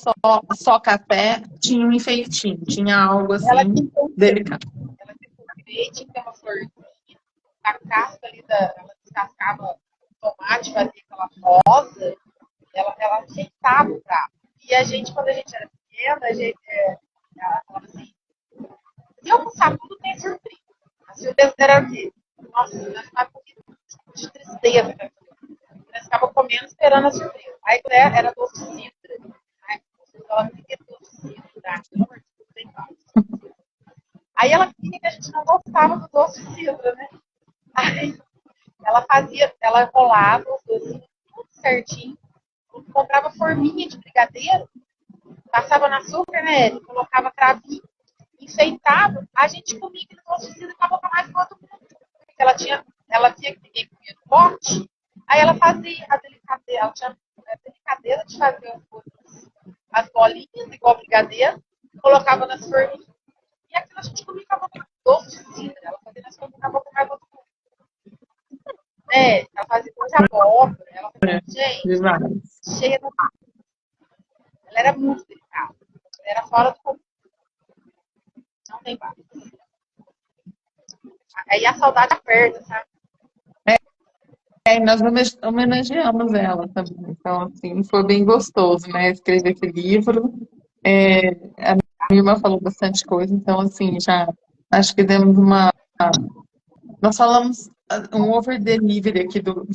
só café, tinha um enfeitinho, tinha algo Ela assim tinha delicado. ela tinha que tinha que ter uma florzinha, a casca ali ela descascava o tomate, fazia aquela rosa, ela enfeitava o prato. E a gente, quando a gente era pequena, ela falava assim, se almoçar tudo tem surpresa. A surpresa era o quê? Nossa, nós ficávamos de tristeza, né? Nós ficávamos comendo esperando a surpresa. Aí era doce de cidra. Aí ela queria doce de cidra, pelo amor de Deus, tem vários. Aí ela queria que a gente não gostava do doce de cidra, né? Aí ela rolava os docinhos tudo certinho, comprava forminha de brigadeiro, passava no açúcar, né? Colocava cravinho, enfeitava, a gente comia aquele doce de cidra com a boca mais que todo mundo. Porque ela tinha que ninguém comia no pote, aí ela fazia a delicadeza, ela tinha a delicadeza de fazer as bolinhas, igual brigadeiro, colocava nas forminhas, e aquilo a gente comia com a boca doce de cidra, ela fazia nas forminhas com a boca mais todo mundo. Ela fazia coisa de abóbora, ela fazia, gente, cheia da massa. Ela era muito delicada, ela era fora do comum, não tem base. Aí a saudade aperta, sabe? Nós homenageamos ela também. Então, assim, foi bem gostoso, né? Escrever esse livro. A minha irmã falou bastante coisa, então, assim, já acho que demos uma. Nós falamos um over delivery aqui do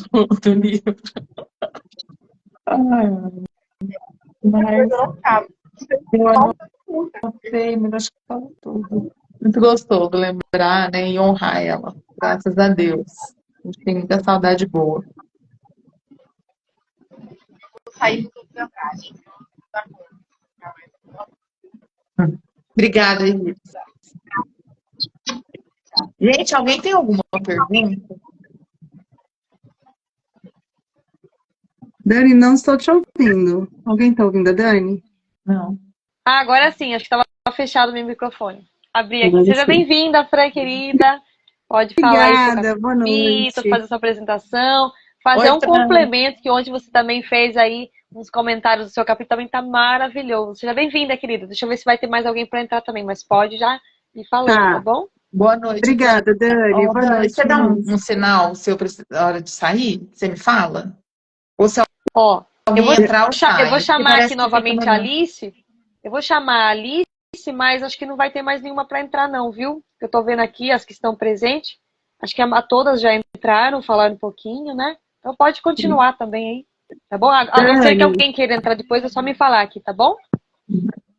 livro. Ai, mas eu anotei, mas acho que falou tudo. Muito gostoso lembrar, né, e honrar ela. Graças a Deus. A gente tem muita saudade boa. Sair do Andrade. Obrigada, Iris. Gente, alguém tem alguma pergunta? Dani, não estou te ouvindo. Alguém está ouvindo a Dani? Não. Ah, agora sim, acho que estava fechado o meu microfone. Abri aqui. Agora Seja sim. bem-vinda, Fran, querida. Pode falar aí seu Obrigada, boa capítulo, noite. fazer sua apresentação, fazer Oi, um Fran. complemento, que ontem você também fez aí uns comentários do seu capítulo, também tá maravilhoso. Seja bem-vinda, querida. Deixa eu ver se vai ter mais alguém para entrar também, mas pode já ir falando, tá bom? Boa noite, Obrigada, Dani. Fran. Boa Dani, noite, você dá meninas. um sinal se eu precisar na hora de sair? Você me fala? Ou se Ó, alguém entrar ou sai? eu vou chamar aqui Parece que fica novamente a melhor. Alice. Eu vou chamar a Alice, mas acho que não vai ter mais nenhuma para entrar, não, viu? Eu tô vendo aqui as que estão presentes. Acho que todas já entraram, falaram um pouquinho, né? Então pode continuar também aí, tá bom? A não ser que alguém queira entrar depois, é só me falar aqui, tá bom?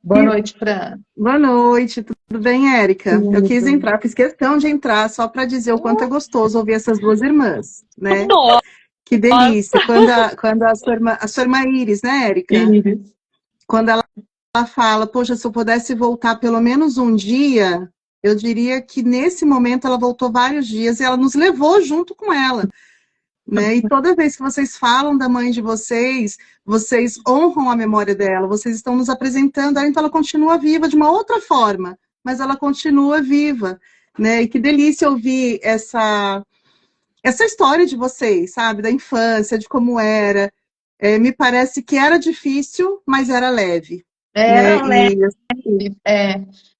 Boa noite, Fran. Boa noite, tudo bem, Érica? Eu quis entrar, fiz questão de entrar só para dizer o quanto é gostoso ouvir essas duas irmãs, né? Nossa! Que delícia. Quando a sua irmã Iris, né, Érica? Iris. Quando ela fala, poxa, se eu pudesse voltar pelo menos um dia, eu diria que nesse momento ela voltou vários dias e ela nos levou junto com ela. Né? E toda vez que vocês falam da mãe de vocês, vocês honram a memória dela, vocês estão nos apresentando, então ela continua viva de uma outra forma, mas ela continua viva, né? E que delícia ouvir essa história de vocês, sabe? Da infância, de como era. Me parece que era difícil, mas era leve. Era né? leve.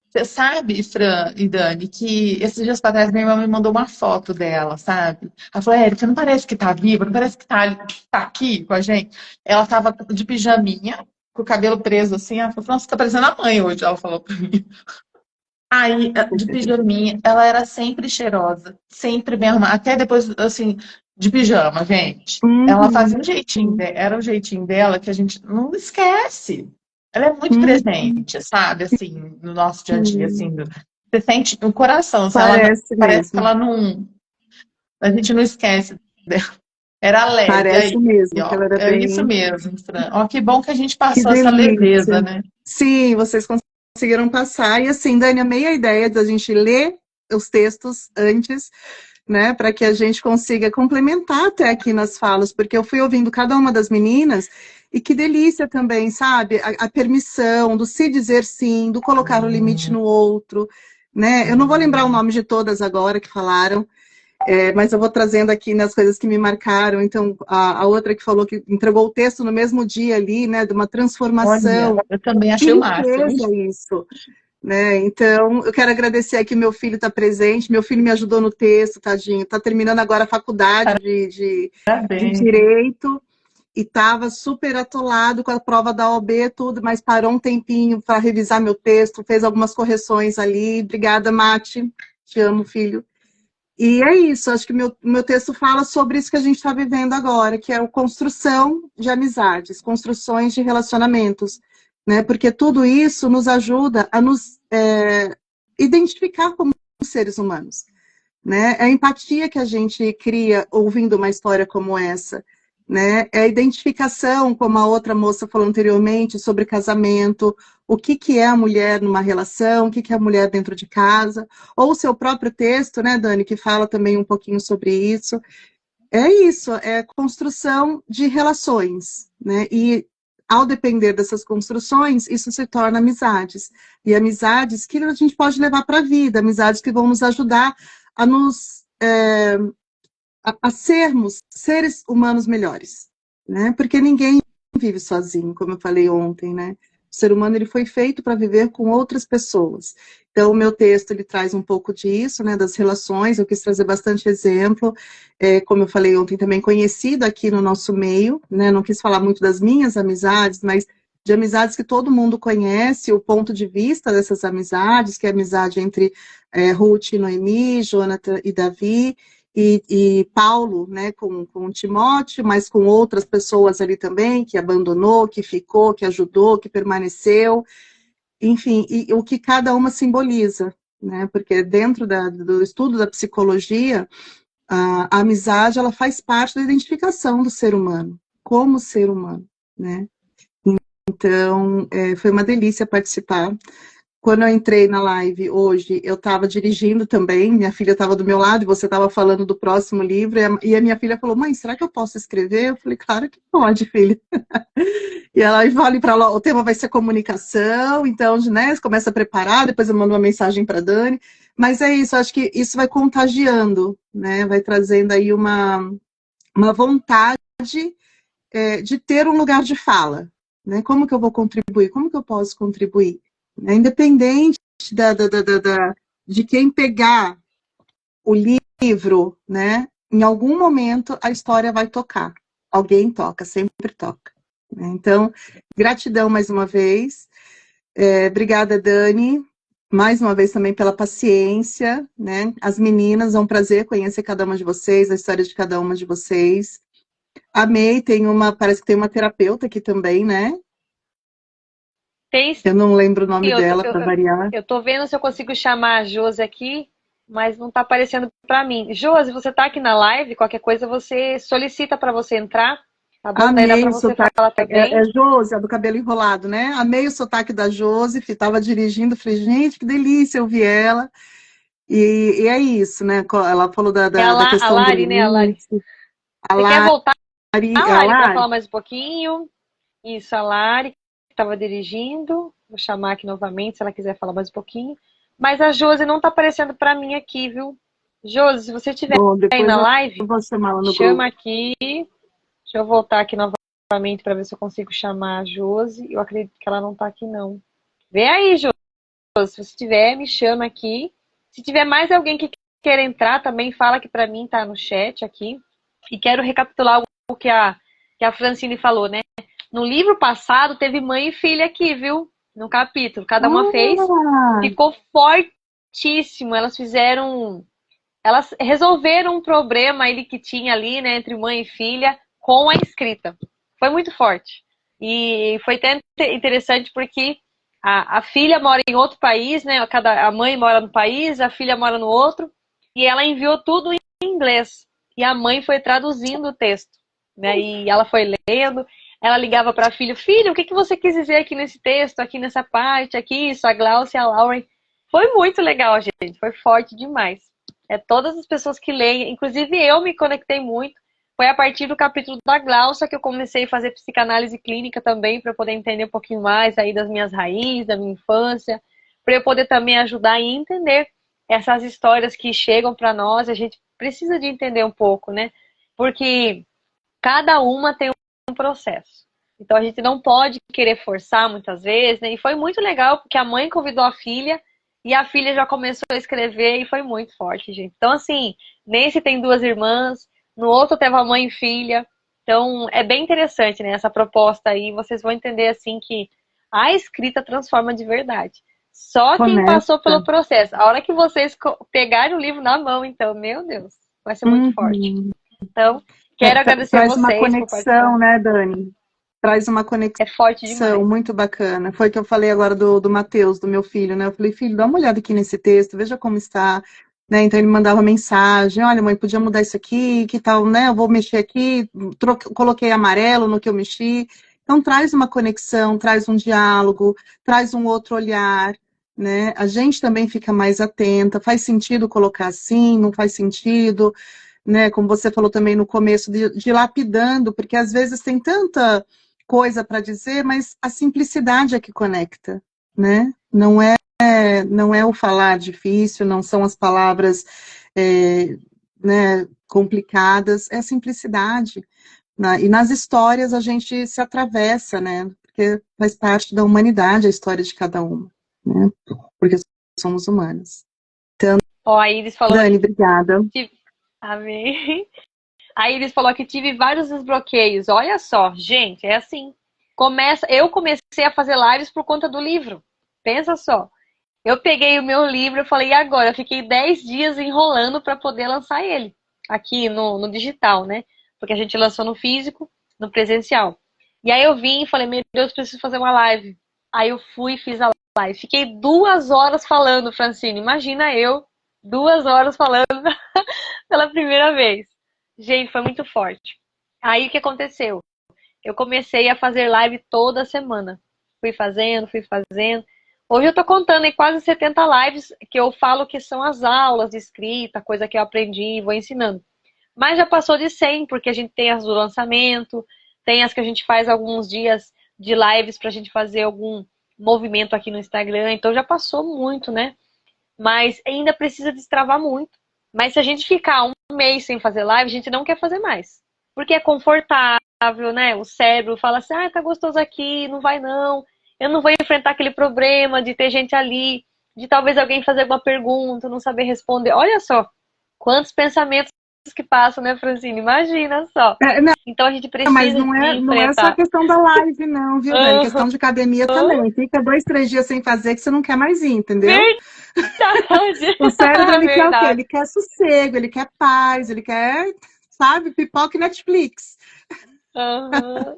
Você sabe, Fran e Dani, que esses dias para trás minha irmã me mandou uma foto dela, sabe? Ela falou, Érica, não parece que tá viva, não parece que tá aqui com a gente. Ela tava de pijaminha, com o cabelo preso assim, ela falou, nossa, você tá parecendo a mãe hoje, ela falou pra mim. Aí, de pijaminha, ela era sempre cheirosa, sempre bem arrumada, até depois, assim, de pijama, gente. Ela fazia um jeitinho, era um jeitinho dela que a gente não esquece. Ela é muito presente, sabe, assim, no nosso dia a dia, assim, você sente no coração, parece que ela não, a gente não esquece dela. Era leve. Parece aí, mesmo ó, que ela era é bem... isso mesmo, Fran. Ó, que bom que a gente Que passou essa leveza, né? Sim, vocês conseguiram passar. E assim, Dani, amei a ideia da gente ler os textos antes, né, para que a gente consiga complementar até aqui nas falas, porque eu fui ouvindo cada uma das meninas e que delícia também, sabe? A permissão, do se dizer sim, do colocar o limite no outro, né? Eu não vou lembrar o nome de todas agora que falaram, Mas eu vou trazendo aqui nas coisas que me marcaram. Então, a outra que falou que entregou o texto no mesmo dia ali, né, de uma transformação. Olha, eu também Que achei o máximo. riqueza isso, né? Então, eu quero agradecer aqui, meu filho está presente, meu filho me ajudou no texto, tadinho, está terminando agora a faculdade de Parabéns. Direito, e estava super atolado com a prova da OAB, tudo, mas parou um tempinho para revisar meu texto, fez algumas correções ali. Obrigada, Mati, te amo, filho. E é isso, acho que meu texto fala sobre isso que a gente está vivendo agora, que é a construção de amizades, construções de relacionamentos, né? Porque tudo isso nos ajuda a nos identificar como seres humanos, né? É a empatia que a gente cria ouvindo uma história como essa, né? É a identificação, como a outra moça falou anteriormente, sobre casamento, o que é a mulher numa relação, o que é a mulher dentro de casa, ou o seu próprio texto, né, Dani, que fala também um pouquinho sobre isso. É isso, é construção de relações, né? E ao depender dessas construções, isso se torna amizades. E amizades que a gente pode levar para a vida, amizades que vão nos ajudar a nos a sermos seres humanos melhores, né? Porque ninguém vive sozinho, como eu falei ontem, né? O ser humano ele foi feito para viver com outras pessoas. Então, o meu texto ele traz um pouco disso, né? Das relações. Eu quis trazer bastante exemplo, como eu falei ontem, também conhecido aqui no nosso meio, né? Não quis falar muito das minhas amizades, mas de amizades que todo mundo conhece, o ponto de vista dessas amizades, que é a amizade entre Ruth e Noemi, Jonathan e Davi, e Paulo, né, com Timóteo, mas com outras pessoas ali também, que abandonou, que ficou, que ajudou, que permaneceu, enfim, e o que cada uma simboliza, né, porque dentro do estudo da psicologia, a amizade, ela faz parte da identificação do ser humano, como ser humano, né. Então, foi uma delícia participar. Quando eu entrei na live hoje, eu estava dirigindo também, minha filha estava do meu lado, e você estava falando do próximo livro, e a minha filha falou, mãe, será que eu posso escrever? Eu falei, claro que pode, filha. E ela falou para ela, o tema vai ser comunicação, então, né, você começa a preparar, depois eu mando uma mensagem para Dani, mas é isso, acho que isso vai contagiando, né, vai trazendo aí uma vontade de ter um lugar de fala, né, como que eu vou contribuir, como que eu posso contribuir? Independente de quem pegar o livro, né, em algum momento a história vai tocar. Alguém toca, sempre toca. Então, gratidão mais uma vez. Obrigada, Dani. Mais uma vez também pela paciência, né? As meninas, é um prazer conhecer cada uma de vocês, a história de cada uma de vocês. Amei, parece que tem uma terapeuta aqui também, né? Tem sim, Eu não lembro o nome eu, dela, eu, para variar. eu tô vendo se eu consigo chamar a Josi aqui, mas não tá aparecendo para mim. Josi, você tá aqui na live, qualquer coisa você solicita para você entrar, tá bom? Daí dá Amei para o você sotaque. falar também. É Josi, a do cabelo enrolado, né? Amei o sotaque da Josi, estava dirigindo, falei, gente, que delícia ouvir ela. E é isso, né? Ela falou É a, da A questão do Lari, né? A Lari. limite. A Você quer voltar a Lari para Lari, falar mais um pouquinho? Isso, a Lari, que estava dirigindo. Vou chamar aqui novamente, se ela quiser falar mais um pouquinho. Mas a Josi não tá aparecendo para mim aqui, viu? Josi, se você estiver bom, aí depois na eu live, vou chamar ela no chama grupo. aqui. Deixa eu voltar aqui novamente para ver se eu consigo chamar a Josi. Eu acredito que ela não tá aqui, não. Vem aí, Josi. Se você tiver, me chama aqui. Se tiver mais alguém que queira entrar, também fala que para mim tá no chat aqui. E quero recapitular o que a Francine falou, né? No livro passado teve mãe e filha aqui, viu? No capítulo. Cada uma fez. Ficou fortíssimo. Elas resolveram um problema ele que tinha ali, né, entre mãe e filha, com a escrita. Foi muito forte. E foi até interessante porque a filha mora em outro país, né? A mãe mora no país, a filha mora no outro, e ela enviou tudo em inglês. E a mãe foi traduzindo o texto, né? E ela foi lendo, ela ligava para a filha, filho, o que você quis dizer aqui nesse texto, aqui nessa parte, aqui, isso, a Glaucia, a Lauren. Foi muito legal, gente, foi forte demais. Todas as pessoas que leem, inclusive eu me conectei muito. Foi a partir do capítulo da Glaucia que eu comecei a fazer psicanálise clínica também, para eu poder entender um pouquinho mais aí das minhas raízes, da minha infância, para eu poder também ajudar e entender essas histórias que chegam para nós, a gente precisa de entender um pouco, né? Porque cada uma tem um processo. Então a gente não pode querer forçar muitas vezes, né? E foi muito legal porque a mãe convidou a filha e a filha já começou a escrever e foi muito forte, gente. Então, assim, nesse tem duas irmãs, no outro teve a mãe e filha. Então, é bem interessante, né? Essa proposta aí. Vocês vão entender, assim, que a escrita transforma de verdade. Só quem passou pelo Conecta. processo. A hora que vocês pegarem o livro na mão, então, meu Deus, vai ser muito forte. Uhum. Então, quero agradecer Traz uma vocês por participar. conexão, né, Dani? Traz uma conexão É forte demais. muito bacana. Foi o que eu falei agora do Matheus, do meu filho, né? Eu falei, filho, dá uma olhada aqui nesse texto, veja como está, né? Então ele mandava mensagem, olha, mãe, podia mudar isso aqui, que tal, né? Eu vou mexer aqui, coloquei amarelo no que eu mexi. Então traz uma conexão, traz um diálogo, traz um outro olhar, né? A gente também fica mais atenta, faz sentido colocar assim, não faz sentido, né? Como você falou também no começo, de lapidando, porque às vezes tem tanta coisa para dizer, mas a simplicidade é que conecta, né? Não é o falar difícil, não são as palavras né, complicadas, é a simplicidade. E nas histórias a gente se atravessa, né? Porque faz parte da humanidade a história de cada uma, né? Porque somos humanos. Então, Ó, a Iris falou Dani, obrigada. Amém. A Iris falou que tive vários desbloqueios. Olha só, gente, é assim. Eu comecei a fazer lives por conta do livro. Pensa só. Eu peguei o meu livro e falei, e agora? Eu fiquei 10 dias enrolando para poder lançar ele aqui no digital, né? Porque a gente lançou no físico, no presencial. E aí eu vim e falei, meu Deus, preciso fazer uma live. Aí eu fui e fiz a live. Fiquei 2 horas falando, Francine. Imagina eu, 2 horas falando pela primeira vez. Gente, foi muito forte. Aí o que aconteceu? Eu comecei a fazer live toda semana. Fui fazendo, fui fazendo. Hoje eu tô contando em quase 70 lives que eu falo que são as aulas de escrita, coisa que eu aprendi e vou ensinando. Mas já passou de 100, porque a gente tem as do lançamento, tem as que a gente faz alguns dias de lives pra gente fazer algum movimento aqui no Instagram. Então já passou muito, né? Mas ainda precisa destravar muito. Mas se a gente ficar um mês sem fazer live, a gente não quer fazer mais. Porque é confortável, né? O cérebro fala assim, ah, tá gostoso aqui, não vai não. Eu não vou enfrentar aquele problema de ter gente ali, de talvez alguém fazer alguma pergunta, não saber responder. Olha só, quantos pensamentos que passam, né, Francine? Imagina só. Então a gente precisa mas não é só enfrentar. questão da live, não, viu, Dani? Questão de academia também. Fica 2, 3 dias sem fazer que você não quer mais ir, entendeu? Verdade. O cérebro, ele quer o quê? Verdade. Ele quer sossego, ele quer paz, ele quer, sabe, pipoca e Netflix. Uhum.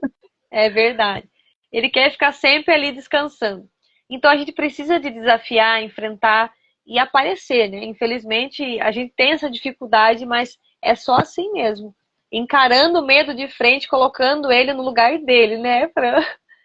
É verdade. Ele quer ficar sempre ali descansando. Então a gente precisa de desafiar, enfrentar e aparecer, né? Infelizmente a gente tem essa dificuldade, mas é só assim mesmo. Encarando o medo de frente, colocando ele no lugar dele, né?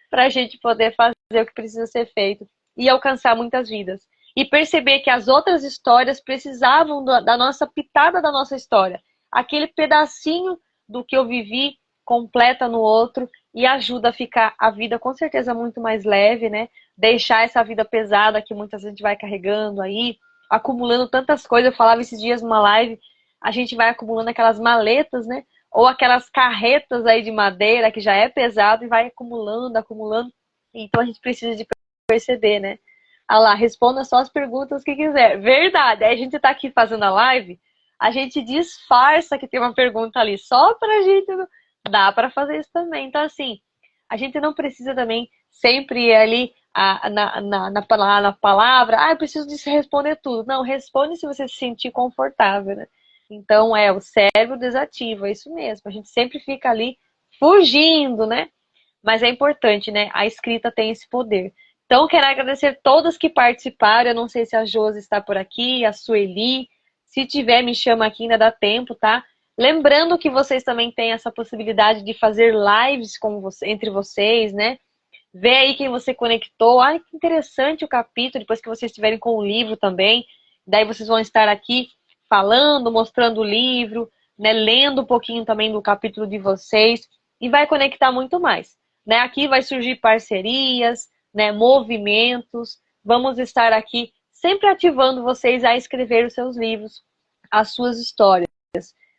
Pra gente poder fazer o que precisa ser feito e alcançar muitas vidas. E perceber que as outras histórias precisavam da nossa pitada da nossa história. Aquele pedacinho do que eu vivi completa no outro e ajuda a ficar a vida com certeza muito mais leve, né? Deixar essa vida pesada que muitas vezes a gente vai carregando aí, acumulando tantas coisas. Eu falava esses dias numa live, a gente vai acumulando aquelas maletas, né? Ou aquelas carretas aí de madeira que já é pesado e vai acumulando, acumulando. Então a gente precisa de perceber, né? Ah lá, responda só as perguntas que quiser. Verdade, aí a gente tá aqui fazendo a live, a gente disfarça que tem uma pergunta ali, só pra gente... Dá para fazer isso também. Então, assim, a gente não precisa também sempre ir ali na palavra, eu preciso de responder tudo. Não, responde se você se sentir confortável, né? Então, o cérebro desativa, é isso mesmo. A gente sempre fica ali fugindo, né? Mas é importante, né? A escrita tem esse poder. Então, quero agradecer todas que participaram. Eu não sei se a Josi está por aqui, a Sueli. Se tiver, me chama aqui, ainda dá tempo, tá? Lembrando que vocês também têm essa possibilidade de fazer lives entre vocês, né? Vê aí quem você conectou. Ai, que interessante o capítulo, depois que vocês estiverem com o livro também. Daí vocês vão estar aqui falando, mostrando o livro, né? Lendo um pouquinho também do capítulo de vocês. E vai conectar muito mais, né? Aqui vai surgir parcerias, né? Movimentos. Vamos estar aqui sempre ativando vocês a escrever os seus livros, as suas histórias.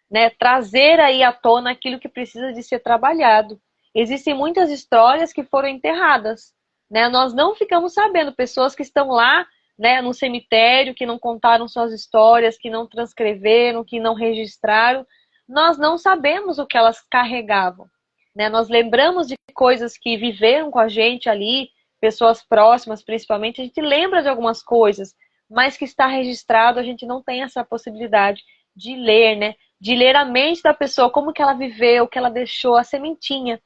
né, trazer aí à tona aquilo que precisa de ser trabalhado. Existem muitas histórias que foram enterradas, né? Nós não ficamos sabendo, pessoas que estão lá, né, no cemitério, que não contaram suas histórias, que não transcreveram, que não registraram, nós não sabemos o que elas carregavam, né? Nós lembramos de coisas que viveram com a gente ali, pessoas próximas principalmente, a gente lembra de algumas coisas, mas que está registrado, a gente não tem essa possibilidade de ler, né? De ler a mente da pessoa, como que ela viveu, o que ela deixou, a sementinha,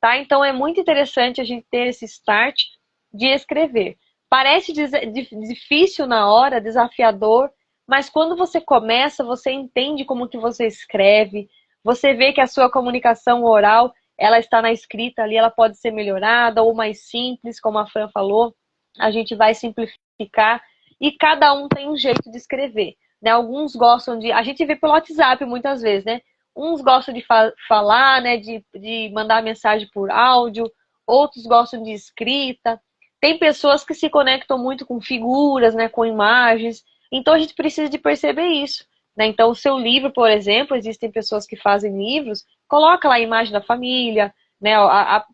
tá? Então é muito interessante a gente ter esse start de escrever. Parece difícil na hora, desafiador, mas quando você começa, você entende como que você escreve, você vê que a sua comunicação oral, ela está na escrita ali, ela pode ser melhorada ou mais simples, como a Fran falou, a gente vai simplificar e cada um tem um jeito de escrever, né? Alguns gostam de... A gente vê pelo WhatsApp muitas vezes, né? Uns gostam de falar, né? De mandar mensagem por áudio, outros gostam de escrita. Tem pessoas que se conectam muito com figuras, né? Com imagens. Então a gente precisa de perceber isso, né? Então o seu livro, por exemplo, existem pessoas que fazem livros, coloca lá a imagem da família, né?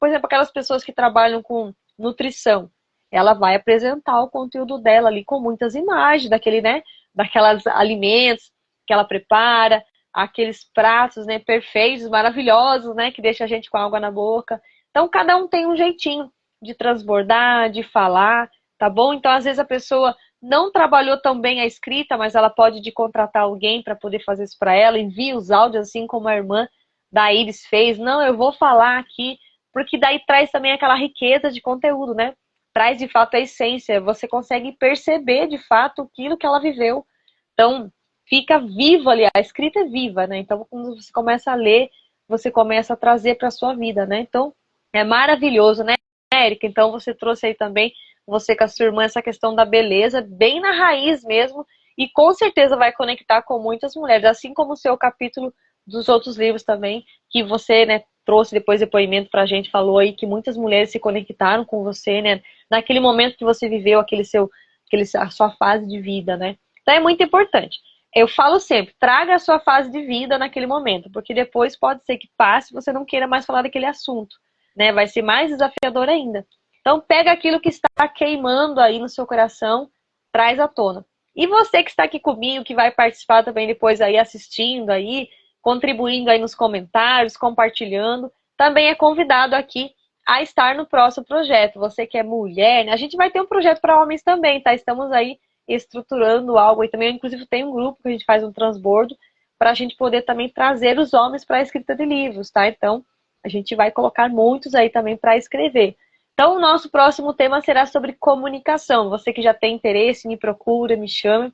Por exemplo, aquelas pessoas que trabalham com nutrição, ela vai apresentar o conteúdo dela ali com muitas imagens daquele, né? Daquelas alimentos que ela prepara, aqueles pratos, né, perfeitos, maravilhosos, né, que deixa a gente com água na boca. Então, cada um tem um jeitinho de transbordar, de falar, tá bom? Então, às vezes a pessoa não trabalhou tão bem a escrita, mas ela pode de contratar alguém para poder fazer isso para ela, envia os áudios, assim como a irmã da Iris fez. Não, eu vou falar aqui, porque daí traz também aquela riqueza de conteúdo, né? Traz de fato a essência, você consegue perceber de fato aquilo que ela viveu. Então, fica vivo ali, a escrita é viva, né? Então, quando você começa a ler, você começa a trazer para a sua vida, né? Então, é maravilhoso, né, Érica? Então, você trouxe aí também, você com a sua irmã, essa questão da beleza, bem na raiz mesmo, e com certeza vai conectar com muitas mulheres, assim como o seu capítulo dos outros livros também, que você, né, trouxe depois depoimento pra gente, falou aí que muitas mulheres se conectaram com você, né, naquele momento que você viveu, a sua fase de vida, né? Então é muito importante. Eu falo sempre, traga a sua fase de vida naquele momento, porque depois pode ser que passe e você não queira mais falar daquele assunto, né? Vai ser mais desafiador ainda. Então pega aquilo que está queimando aí no seu coração, traz à tona. E você que está aqui comigo, que vai participar também depois aí assistindo aí, contribuindo aí nos comentários, compartilhando, também é convidado aqui a estar no próximo projeto. Você que é mulher, né? A gente vai ter um projeto para homens também, tá? Estamos aí estruturando algo e também, inclusive, tem um grupo que a gente faz um transbordo para a gente poder também trazer os homens para a escrita de livros, tá? Então, a gente vai colocar muitos aí também para escrever. Então, o nosso próximo tema será sobre comunicação. Você que já tem interesse, me procura, me chama.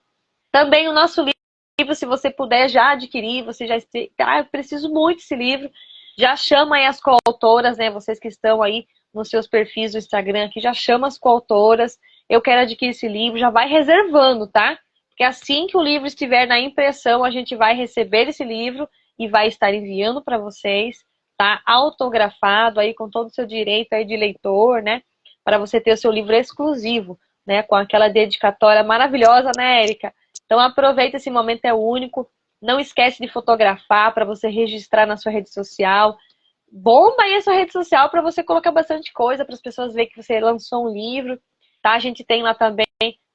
Também o nosso livro, se você puder já adquirir, você já... eu preciso muito desse livro. Já chama aí as coautoras, né? Vocês que estão aí nos seus perfis do Instagram aqui, já chama as coautoras. Eu quero adquirir esse livro, já vai reservando, tá? Porque assim que o livro estiver na impressão, a gente vai receber esse livro e vai estar enviando para vocês, tá? Autografado aí com todo o seu direito aí de leitor, né? Para você ter o seu livro exclusivo, né? Com aquela dedicatória maravilhosa, né, Érica? Então aproveita, esse momento é único. Não esquece de fotografar para você registrar na sua rede social. Bomba aí a sua rede social para você colocar bastante coisa, para as pessoas verem que você lançou um livro. Tá? A gente tem lá também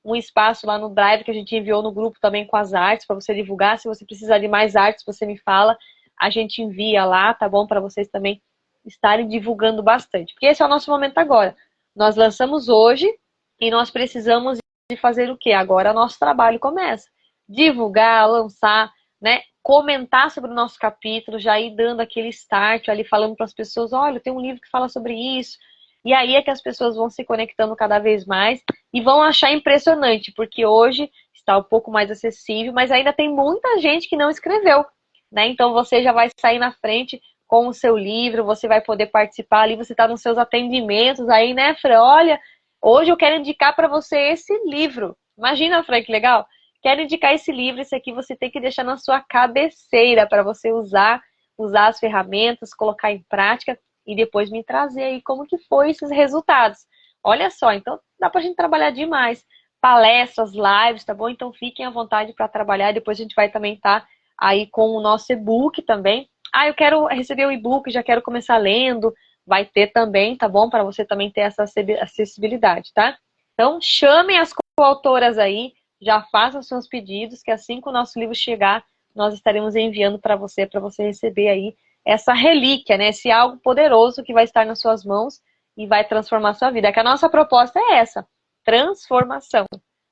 um espaço lá no Drive que a gente enviou no grupo também com as artes para você divulgar. Se você precisar de mais artes, você me fala. A gente envia lá, tá bom? Para vocês também estarem divulgando bastante. Porque esse é o nosso momento agora. Nós lançamos hoje e nós precisamos de fazer o quê? Agora nosso trabalho começa. Divulgar, lançar, né? Comentar sobre o nosso capítulo, já ir dando aquele start ali, falando para as pessoas, olha, tem um livro que fala sobre isso. E aí é que as pessoas vão se conectando cada vez mais e vão achar impressionante, porque hoje está um pouco mais acessível, mas ainda tem muita gente que não escreveu, né? Então você já vai sair na frente com o seu livro, você vai poder participar ali, você está nos seus atendimentos aí, né, Fran? Olha, hoje eu quero indicar para você esse livro. Imagina, Fran, que legal. Quero indicar esse livro, esse aqui você tem que deixar na sua cabeceira para você usar as ferramentas, colocar em prática e depois me trazer aí como que foi esses resultados. Olha só, então dá pra gente trabalhar demais. Palestras, lives, tá bom? Então fiquem à vontade para trabalhar. Depois a gente vai também estar aí com o nosso e-book também. Ah, eu quero receber o e-book, já quero começar lendo. Vai ter também, tá bom? Para você também ter essa acessibilidade, tá? Então, chamem as coautoras aí, já façam seus pedidos, que assim que o nosso livro chegar, nós estaremos enviando para você receber aí essa relíquia, né? Esse algo poderoso que vai estar nas suas mãos e vai transformar a sua vida. É que a nossa proposta é essa, transformação,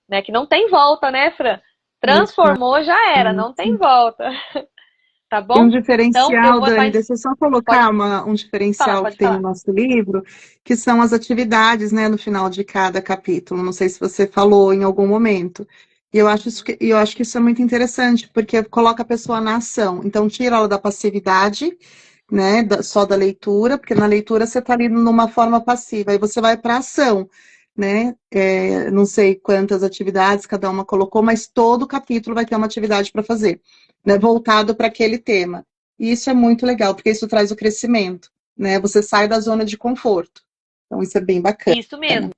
né? Que não tem volta, né, Fran? Transformou, já era, não tem volta. Tá E bom? um Então, eu diferencial, vou Dani, estar... deixa eu só Pode colocar um falar, diferencial que pode tem no falar. nosso livro, que são as atividades, né, no final de cada capítulo. Não sei se você falou em algum momento. E eu acho que isso é muito interessante, porque coloca a pessoa na ação. Então, tira ela da passividade, né, só da leitura, porque na leitura você está ali numa forma passiva, aí você vai para a ação, né? Não sei quantas atividades cada uma colocou, mas todo capítulo vai ter uma atividade para fazer, né, voltado para aquele tema. E isso é muito legal, porque isso traz o crescimento, né? Você sai da zona de conforto. Então, isso é bem bacana. Isso mesmo.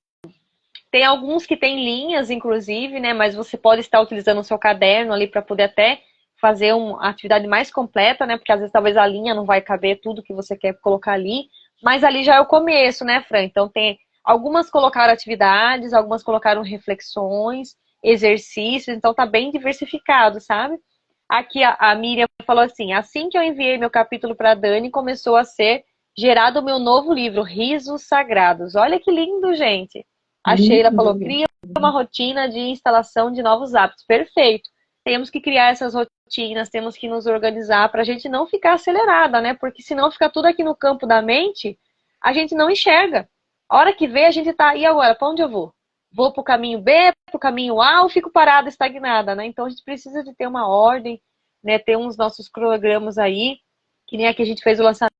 Tem alguns que tem linhas, inclusive, né? Mas você pode estar utilizando o seu caderno ali para poder até fazer uma atividade mais completa, né? Porque às vezes talvez a linha não vai caber tudo que você quer colocar ali. Mas ali já é o começo, né, Fran? Então tem algumas colocaram atividades, algumas colocaram reflexões, exercícios, então tá bem diversificado, sabe? Aqui a Miriam falou assim que eu enviei meu capítulo para Dani, começou a ser gerado o meu novo livro, Risos Sagrados. Olha que lindo, gente. A Sheila falou, cria uma rotina de instalação de novos hábitos. Perfeito. Temos que criar essas rotinas, temos que nos organizar para a gente não ficar acelerada, né? Porque senão fica tudo aqui no campo da mente, a gente não enxerga. A hora que vê, a gente tá, e agora, para onde eu vou? Vou para o caminho B, para o caminho A ou fico parada, estagnada, né? Então a gente precisa de ter uma ordem, né? Ter uns nossos cronogramas aí, que nem aqui a gente fez o lançamento,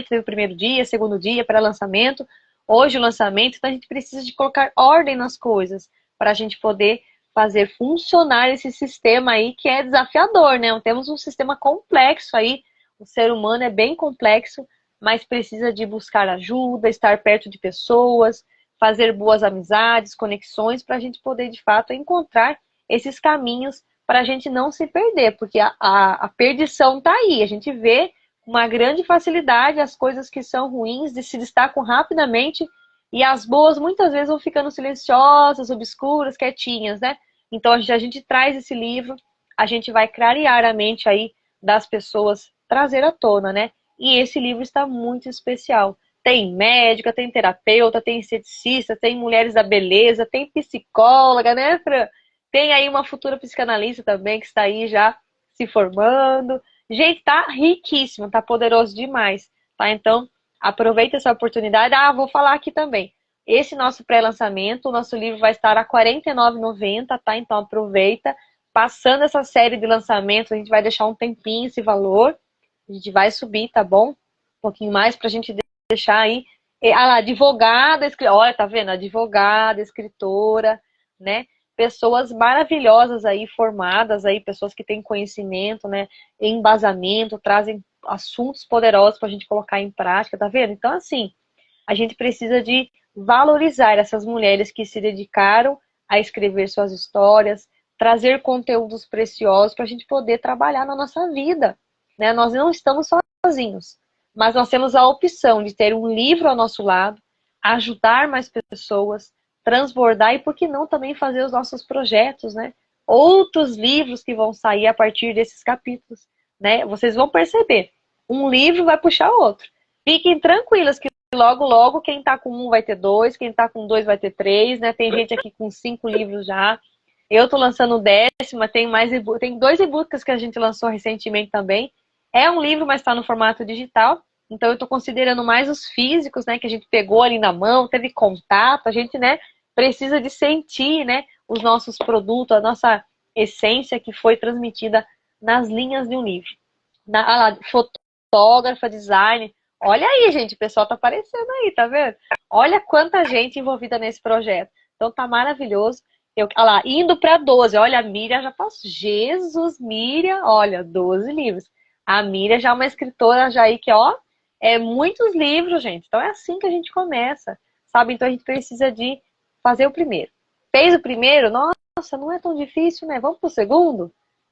teve o primeiro dia, segundo dia, pré-lançamento, hoje o lançamento, então a gente precisa de colocar ordem nas coisas, para a gente poder fazer funcionar esse sistema aí que é desafiador, né? Temos um sistema complexo aí, o ser humano é bem complexo, mas precisa de buscar ajuda, estar perto de pessoas, fazer boas amizades, conexões, para a gente poder, de fato, encontrar esses caminhos para a gente não se perder, porque a perdição está aí, a gente vê com uma grande facilidade as coisas que são ruins se destacam rapidamente e as boas muitas vezes vão ficando silenciosas, obscuras, quietinhas, né? Então a gente traz esse livro, a gente vai clarear a mente aí das pessoas, trazer à tona, né? E esse livro está muito especial. Tem médica, tem terapeuta, tem esteticista, tem mulheres da beleza, tem psicóloga, né, Fran? Tem aí uma futura psicanalista também que está aí já se formando. Gente, tá riquíssimo, tá poderoso demais, tá? Então, aproveita essa oportunidade. Ah, vou falar aqui também. Esse nosso pré-lançamento, o nosso livro vai estar a R$ 49,90, tá? Então aproveita. Passando essa série de lançamentos, a gente vai deixar um tempinho esse valor. A gente vai subir, tá bom? Um pouquinho mais pra gente deixar aí. Ah lá, advogada, olha, tá vendo? Advogada, escritora, né? Pessoas maravilhosas aí, formadas aí, pessoas que têm conhecimento, né? Embasamento, trazem assuntos poderosos pra gente colocar em prática, tá vendo? Então, assim, a gente precisa de valorizar essas mulheres que se dedicaram a escrever suas histórias, trazer conteúdos preciosos para a gente poder trabalhar na nossa vida, né? Nós não estamos sozinhos, mas nós temos a opção de ter um livro ao nosso lado, ajudar mais pessoas, transbordar e, por que não, também fazer os nossos projetos, né? Outros livros que vão sair a partir desses capítulos, né? Vocês vão perceber, um livro vai puxar outro. Fiquem tranquilas que logo, logo, quem tá com um vai ter dois, quem tá com dois vai ter três, né? Tem gente aqui com 5 livros já. Eu tô lançando o 10º, tem 2 e-books que a gente lançou recentemente também. É um livro, mas tá no formato digital. Então eu tô considerando mais os físicos, né? Que a gente pegou ali na mão, teve contato, a gente, né? Precisa de sentir, né? Os nossos produtos, a nossa essência que foi transmitida nas linhas de um livro. Fotógrafa, design. Olha aí, gente, o pessoal tá aparecendo aí, tá vendo? Olha quanta gente envolvida nesse projeto. Então tá maravilhoso. Olha lá, indo para 12. Olha, a Miriam já passou. Jesus, Miriam, olha, 12 livros. A Miriam já é uma escritora já aí que, ó, é muitos livros, gente. Então é assim que a gente começa, sabe? Então a gente precisa de fazer o primeiro. Fez o primeiro? Nossa, não é tão difícil, né? Vamos pro segundo?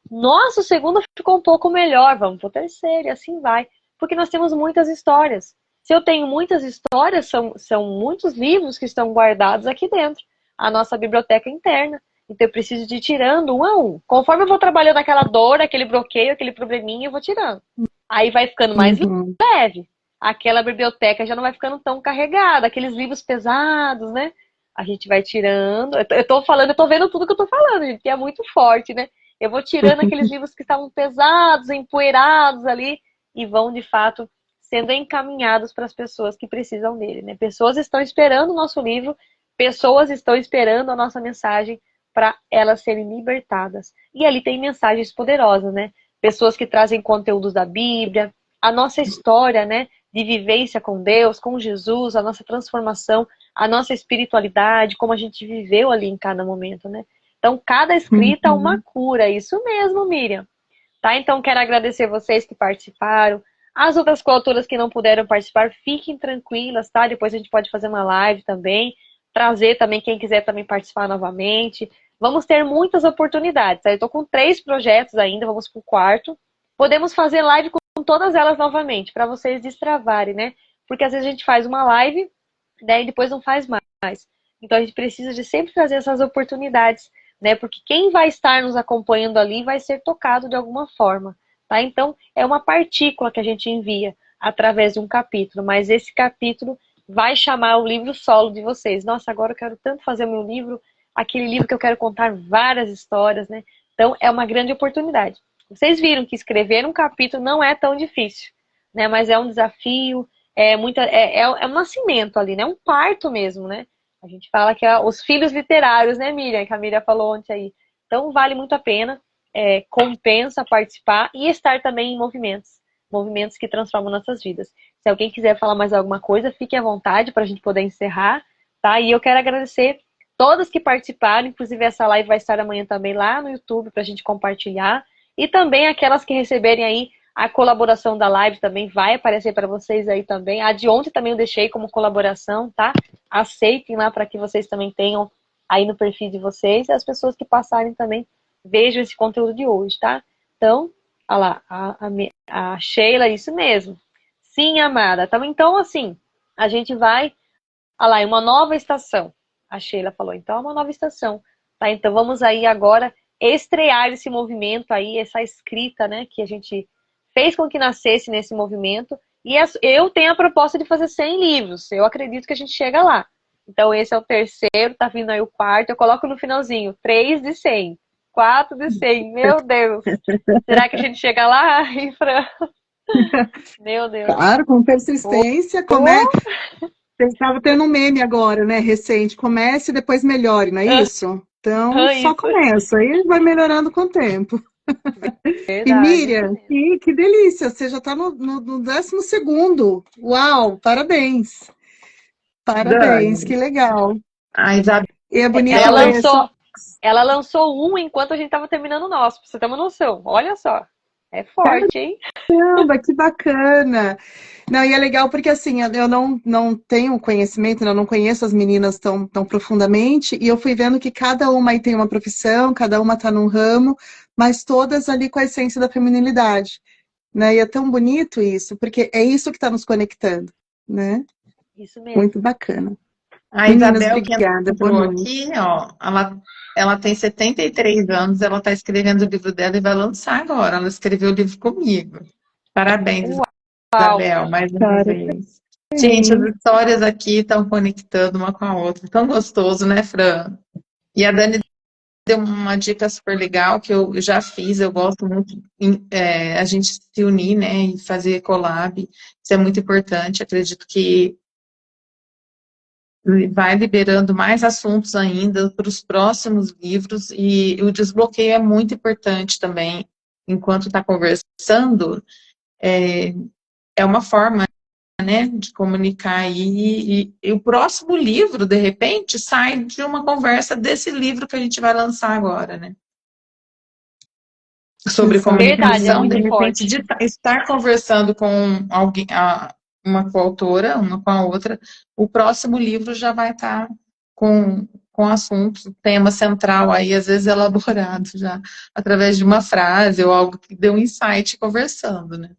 Nossa, o segundo ficou um pouco melhor, vamos pro terceiro, e assim vai. Porque nós temos muitas histórias. Se eu tenho muitas histórias, são muitos livros que estão guardados aqui dentro. A nossa biblioteca interna. Então eu preciso de ir tirando um a um. Conforme eu vou trabalhando aquela dor, aquele bloqueio, aquele probleminha, eu vou tirando. Aí vai ficando mais Uhum. leve. Aquela biblioteca já não vai ficando tão carregada. Aqueles livros pesados, né? A gente vai tirando. Eu tô falando, eu tô vendo tudo que eu tô falando, gente, que é muito forte, né? Eu vou tirando aqueles livros que estavam pesados, empoeirados ali, e vão, de fato, sendo encaminhados para as pessoas que precisam dele, né? Pessoas estão esperando o nosso livro, pessoas estão esperando a nossa mensagem para elas serem libertadas. E ali tem mensagens poderosas, né? Pessoas que trazem conteúdos da Bíblia, a nossa história, né? De vivência com Deus, com Jesus, a nossa transformação, a nossa espiritualidade, como a gente viveu ali em cada momento, né? Então, cada escrita é uma cura, isso mesmo, Miriam. Tá? Então, quero agradecer vocês que participaram. As outras coautoras que não puderam participar, fiquem tranquilas, tá? Depois a gente pode fazer uma live também, trazer também quem quiser também participar novamente. Vamos ter muitas oportunidades. Tá? Eu estou com 3 projetos ainda, vamos para o 4º. Podemos fazer live com todas elas novamente, para vocês destravarem, né? Porque às vezes a gente faz uma live, daí depois não faz mais. Então a gente precisa de sempre trazer essas oportunidades, né? Porque quem vai estar nos acompanhando ali vai ser tocado de alguma forma, tá? Então, é uma partícula que a gente envia através de um capítulo, mas esse capítulo vai chamar o livro solo de vocês. Nossa, agora eu quero tanto fazer o meu livro, aquele livro que eu quero contar várias histórias, né? Então, é uma grande oportunidade. Vocês viram que escrever um capítulo não é tão difícil, né? Mas é um desafio, é um nascimento ali, né? Um parto mesmo, né? A gente fala que é os filhos literários, né, Miriam? Que a Miriam falou ontem aí. Então, vale muito a pena, compensa participar e estar também em movimentos que transformam nossas vidas. Se alguém quiser falar mais alguma coisa, fique à vontade para a gente poder encerrar, tá? E eu quero agradecer todas que participaram, inclusive essa live vai estar amanhã também lá no YouTube para a gente compartilhar, e também aquelas que receberem aí a colaboração da live também vai aparecer para vocês aí também. A de ontem também eu deixei como colaboração, tá? Aceitem lá para que vocês também tenham aí no perfil de vocês, e as pessoas que passarem também vejam esse conteúdo de hoje, tá? Então, olha lá, a Sheila, isso mesmo. Sim, amada. Então, assim, a gente vai, olha lá, em uma nova estação. A Sheila falou, então é uma nova estação, tá? Então vamos aí agora estrear esse movimento aí, essa escrita, né, que a gente fez com que nascesse nesse movimento. E eu tenho a proposta de fazer 100 livros. Eu acredito que a gente chega lá. Então, esse é o terceiro, tá vindo aí o 4º. Eu coloco no finalzinho, 3 de 100, 4 de 100. Meu Deus! Será que a gente chega lá, Fran? Meu Deus. Claro, com persistência. Estava tendo um meme agora, né, recente. Comece e depois melhore, não é isso? Então, só isso. começa. Aí vai melhorando com o tempo. Verdade, E Miriam, que delícia, você já está no 12º. Uau, parabéns. Parabéns, Dani. que legal. A Isabel, E é bonito ela lançou um enquanto a gente estava terminando o nosso, pra você ter uma noção. Olha só. É forte, hein? Caramba, que bacana. Não, e é legal porque assim, eu não tenho conhecimento, eu não conheço as meninas tão profundamente, e eu fui vendo que cada uma aí tem uma profissão, cada uma está num ramo, mas todas ali com a essência da feminilidade, né? E é tão bonito isso, porque é isso que está nos conectando, né? Isso mesmo. Muito bacana. a Meninas, Isabel obrigada, que boa entrou noite. aqui, ó, ela tem 73 anos, ela está escrevendo o livro dela e vai lançar agora. Ela escreveu o livro comigo. Parabéns, Isabel, mais uma vez. Gente, as histórias aqui estão conectando uma com a outra. Tão gostoso, né, Fran? E a Dani deu uma dica super legal que eu já fiz, eu gosto muito a gente se unir, né, e fazer collab. Isso é muito importante. Acredito que vai liberando mais assuntos ainda para os próximos livros, e o desbloqueio é muito importante também, enquanto está conversando, é uma forma, né, de comunicar aí, e o próximo livro, de repente, sai de uma conversa desse livro que a gente vai lançar agora, né? Sobre comunicação, Verdade, de repente, de estar conversando com alguém, uma coautora, uma com a outra, o próximo livro já vai estar com assuntos, tema central aí, às vezes elaborado já, através de uma frase ou algo que deu um insight conversando, né?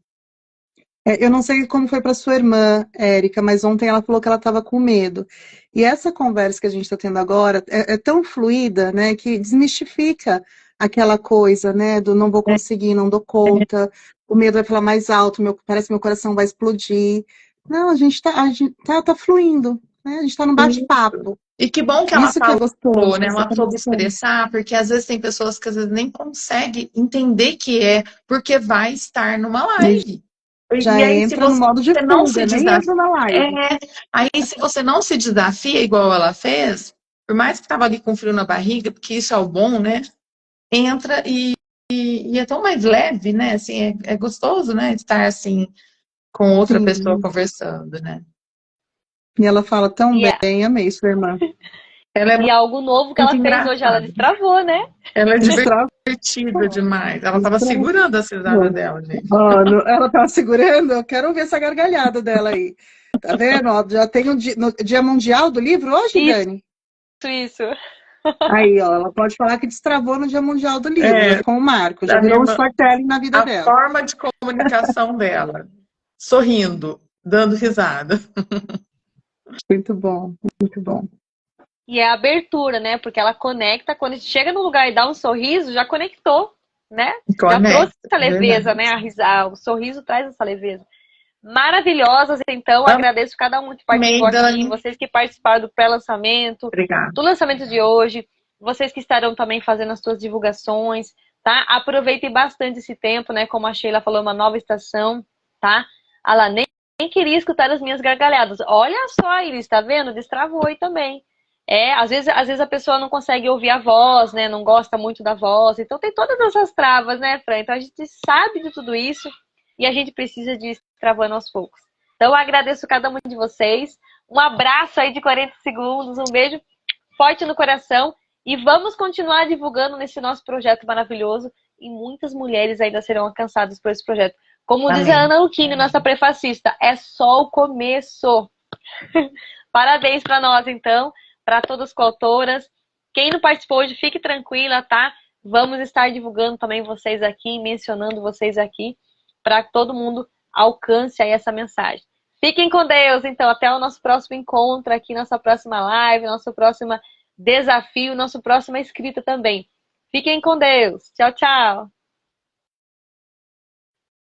Eu não sei como foi para sua irmã, Érica, mas ontem ela falou que ela estava com medo. E essa conversa que a gente está tendo agora é tão fluida, né, que desmistifica aquela coisa, né, do não vou conseguir, não dou conta, o medo vai falar mais alto, parece que meu coração vai explodir. Não, a gente tá fluindo, né, a gente está num bate-papo. E que bom que ela Isso que é gostoso, né? Ela soube expressar, porque às vezes tem pessoas que às vezes nem conseguem entender que é, porque vai estar numa live. Já E aí, entra no modo de não se fuga, nem entra na live. aí, se você não se desafia igual ela fez, por mais que estava ali com frio na barriga, porque isso é o bom, né? Entra e é tão mais leve, né? Assim, é gostoso, né? Estar assim com outra Sim. pessoa conversando, né? E ela fala tão E bem, amei sua irmã. E algo novo que ela muito fez hoje, ela engraçada. destravou, né? Ela é Destrava. divertida demais. Ela estava segurando a risada dela, gente. Ela tá segurando, eu quero ver essa gargalhada dela aí. Tá vendo? Ó, já tem o Dia Mundial do Livro hoje, Isso. Dani? Isso. Aí, ó, ela pode falar que destravou no Dia Mundial do Livro, já ficou um marco, já virou um storytelling na vida dela. A forma de comunicação dela, sorrindo, dando risada. Muito bom, muito bom. E é a abertura, né? Porque ela conecta, quando a gente chega no lugar e dá um sorriso, já conectou, né? Já trouxe essa leveza, né? O sorriso traz essa leveza. Maravilhosas, então, agradeço cada um que participou aqui, vocês que participaram do pré-lançamento, do lançamento de hoje, vocês que estarão também fazendo as suas divulgações, tá? Aproveitem bastante esse tempo, né? Como a Sheila falou, uma nova estação, tá? Ela nem queria escutar as minhas gargalhadas. Olha só, Iris, tá vendo? Destravou aí também. Às vezes a pessoa não consegue ouvir a voz, né? Não gosta muito da voz. Então tem todas essas travas, né, Fran? Então a gente sabe de tudo isso e a gente precisa de ir travando aos poucos. Então eu agradeço cada um de vocês. Um abraço aí de 40 segundos, um beijo forte no coração e vamos continuar divulgando nesse nosso projeto maravilhoso e muitas mulheres ainda serão alcançadas por esse projeto. Como diz a Ana Luquini, nossa prefacista, é só o começo. Parabéns para nós, então. Para todas as coautoras. Quem não participou hoje, fique tranquila, tá? Vamos estar divulgando também vocês aqui, mencionando vocês aqui, para que todo mundo alcance aí essa mensagem. Fiquem com Deus, então. Até o nosso próximo encontro aqui, nossa próxima live, nosso próximo desafio, nossa próxima escrita também. Fiquem com Deus. Tchau, tchau.